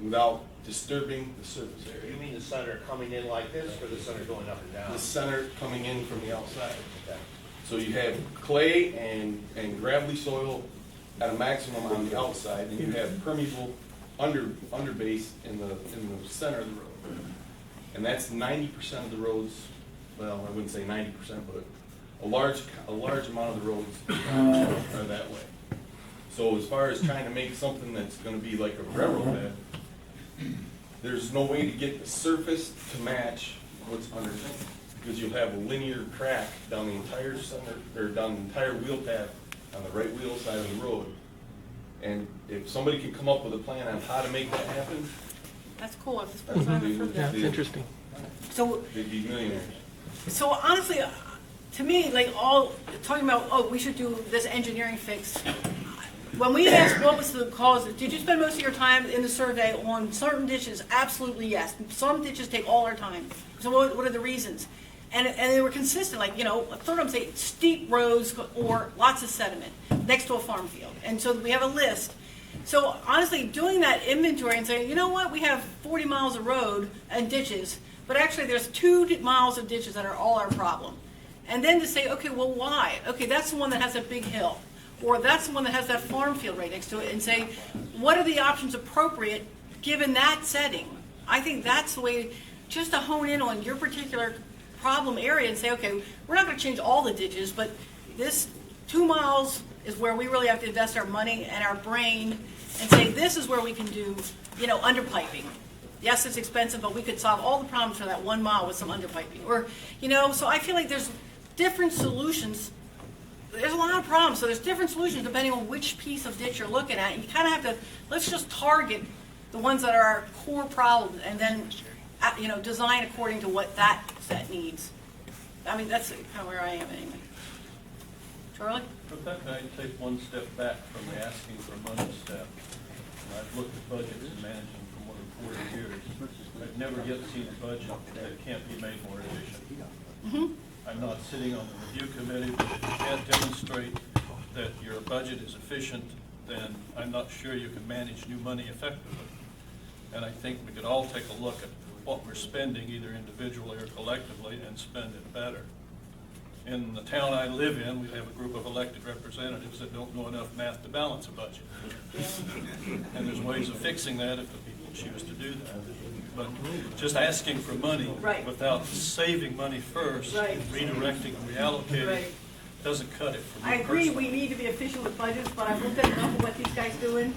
without disturbing the surface area. You mean the center coming in like this, or the center going up and down? The center coming in from the outside. Okay. So you have clay and gravelly soil at a maximum on the outside, and you have permeable underbase in the center of the road. And that's 90% of the roads. Well, I wouldn't say 90%, but a large amount of the roads are that way. So as far as trying to make something that's going to be like a railroad bed, there's no way to get the surface to match what's underneath, because you'll have a linear crack down the entire center, or down the entire wheel path on the right wheel side of the road. And if somebody can come up with a plan on how to make that happen, That's cool. That's interesting. So they'd be millionaires. So honestly, to me, like all, talking about, oh, we should do this engineering fix. When we asked what was the cause, did you spend most of your time in the survey on certain ditches? Absolutely yes. Some ditches take all our time. So what are the reasons? And they were consistent, like, a third of them say steep roads or lots of sediment next to a farm field. And so we have a list. So honestly, doing that inventory and saying, you know what, we have 40 miles of road and ditches, but actually there's 2 miles of ditches that are all our problem. And then to say, okay, well, why? Okay, that's the one that has a big hill. Or that's the one that has that farm field right next to it, and say, what are the options appropriate given that setting? I think that's the way, just to hone in on your particular problem area and say, okay, we're not going to change all the ditches, but this 2 miles is where we really have to invest our money and our brain and say, this is where we can do, underpiping. Yes, it's expensive, but we could solve all the problems for that 1 mile with some underpiping. Or, so I feel like there's different solutions. There's a lot of problems, so there's different solutions depending on which piece of ditch you're looking at. And you kind of have to, let's just target the ones that are our core problems and then, design according to what that set needs. I mean, that's kind of where I am anyway. Charlie? Rebecca, I take one step back from the asking for money step. And I've looked at budgets and managing for more than 40 years. I've never yet seen a budget that can't be made more efficient. Mm-hmm. I'm not sitting on the review committee, but if you can't demonstrate that your budget is efficient, then I'm not sure you can manage new money effectively. And I think we could all take a look at what we're spending, either individually or collectively, and spend it better. In the town I live in, we have a group of elected representatives that don't know enough math to balance a budget. And there's ways of fixing that if the people choose to do that. But just asking for money Right. without saving money first, Right. redirecting and reallocating, Right. doesn't cut it for me I agree, personally. we need to be efficient with budgets, but I've looked at enough of what these guys doing,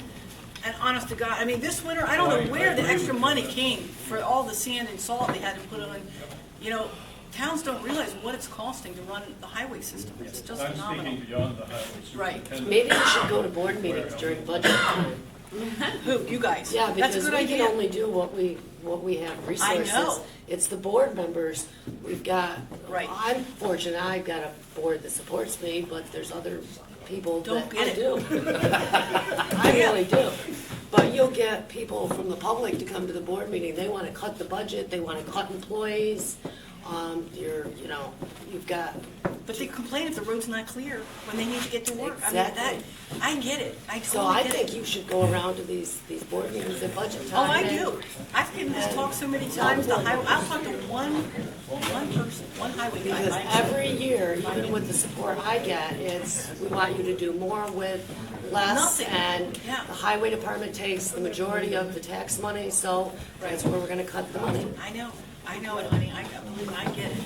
and honest to God, I mean, this winter, I don't know where the extra money came for all the sand and salt they had to put on. Towns don't realize what it's costing to run the highway system. It's just I'm phenomenal. speaking beyond the highway Right. superintendent. Maybe you should go to board meetings during budget time. Who, you guys? Yeah, That's a because good we can idea. only do what we have resources. know. It's the board members, we've got, Right. I'm fortunate, I've got a board that supports me, but there's other people Don't that get I it. do. I really do. But you'll get people from the public to come to the board meeting, they wanna cut the budget, they wanna cut employees, you've got, But they complain if the road's not clear when they need to get to work. Exactly. I mean, I get it. so I think you should go around to these board meetings at budget Oh, time. I and- do. I've given this talk so many times, I'll talk to one person, one highway guy. Because every year, even with the support I get, it's, we want you to do more with less. Nothing. And Yeah. the highway department takes the majority of the tax money, so that's where we're gonna cut the money. I know it, honey, I get it.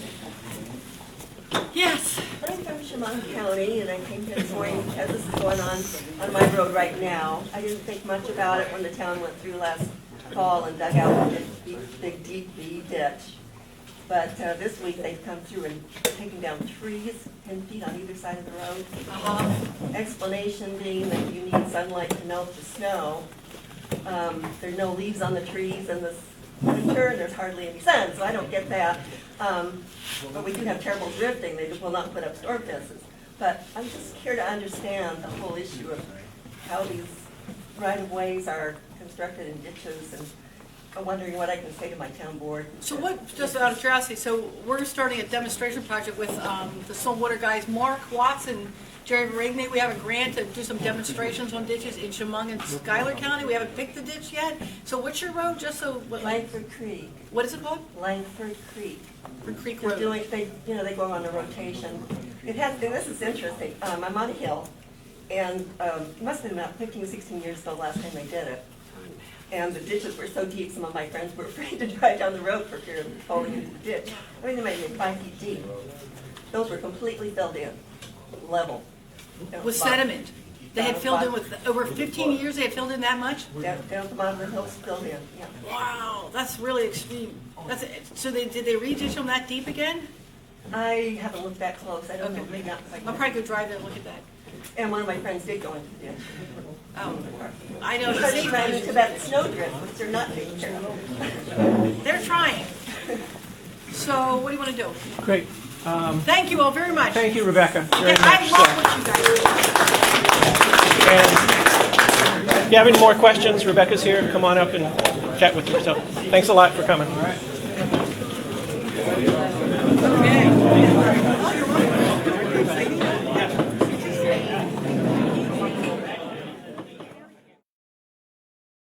Yes. I'm from Chemung County, and I came here this morning because this is going on my road right now. I didn't think much about it when the town went through last fall and dug out a big deep V ditch. But this week, they've come through and taken down trees 10 feet on either side of the road. Explanation being that you need sunlight to melt the snow. There's no leaves on the trees in this winter, and there's hardly any sun, so I don't get that. But we do have terrible drifting. They will not put up storm fences. But I'm just here to understand the whole issue of how these right-of-ways are constructed in ditches, and I'm wondering what I can say to my town board. So what, just out of curiosity, so we're starting a demonstration project with the stormwater guys, Mark Watson, Jerry Rigney. We have a grant to do some demonstrations on ditches in Chemung and Schuyler County. We haven't picked the ditch yet. So what's your road, just so, Langford Creek. what is it called? Langford Creek. Creek They're Road. doing, they go on a rotation. It has, and this is interesting, I'm on a hill, and it must have been about 15, 16 years ago last time they did it. And the ditches were so deep, some of my friends were afraid to drive down the road for fear of falling into the ditch. I mean, they might be 5 feet deep. Those were completely filled in, level. With sediment. They had filled in with, over 15 years, they had filled in that much? Down at the bottom of the hill's filled in, yeah. Wow, that's really extreme. So did they re-ditch them that deep again? I haven't looked that close, I don't know, Okay. maybe not. I'll probably go drive there and look at that. And one of my friends did go into the ditch. Oh, I know. Because he ran into that snowdrift, which they're not taking care of. They're trying. So what do you want to do? Great. Thank you all very much. Thank you, Rebecca, very And much. I love what you guys do. And if you have any more questions, Rebecca's here. Come on up and chat with her. So thanks a lot for coming. Okay.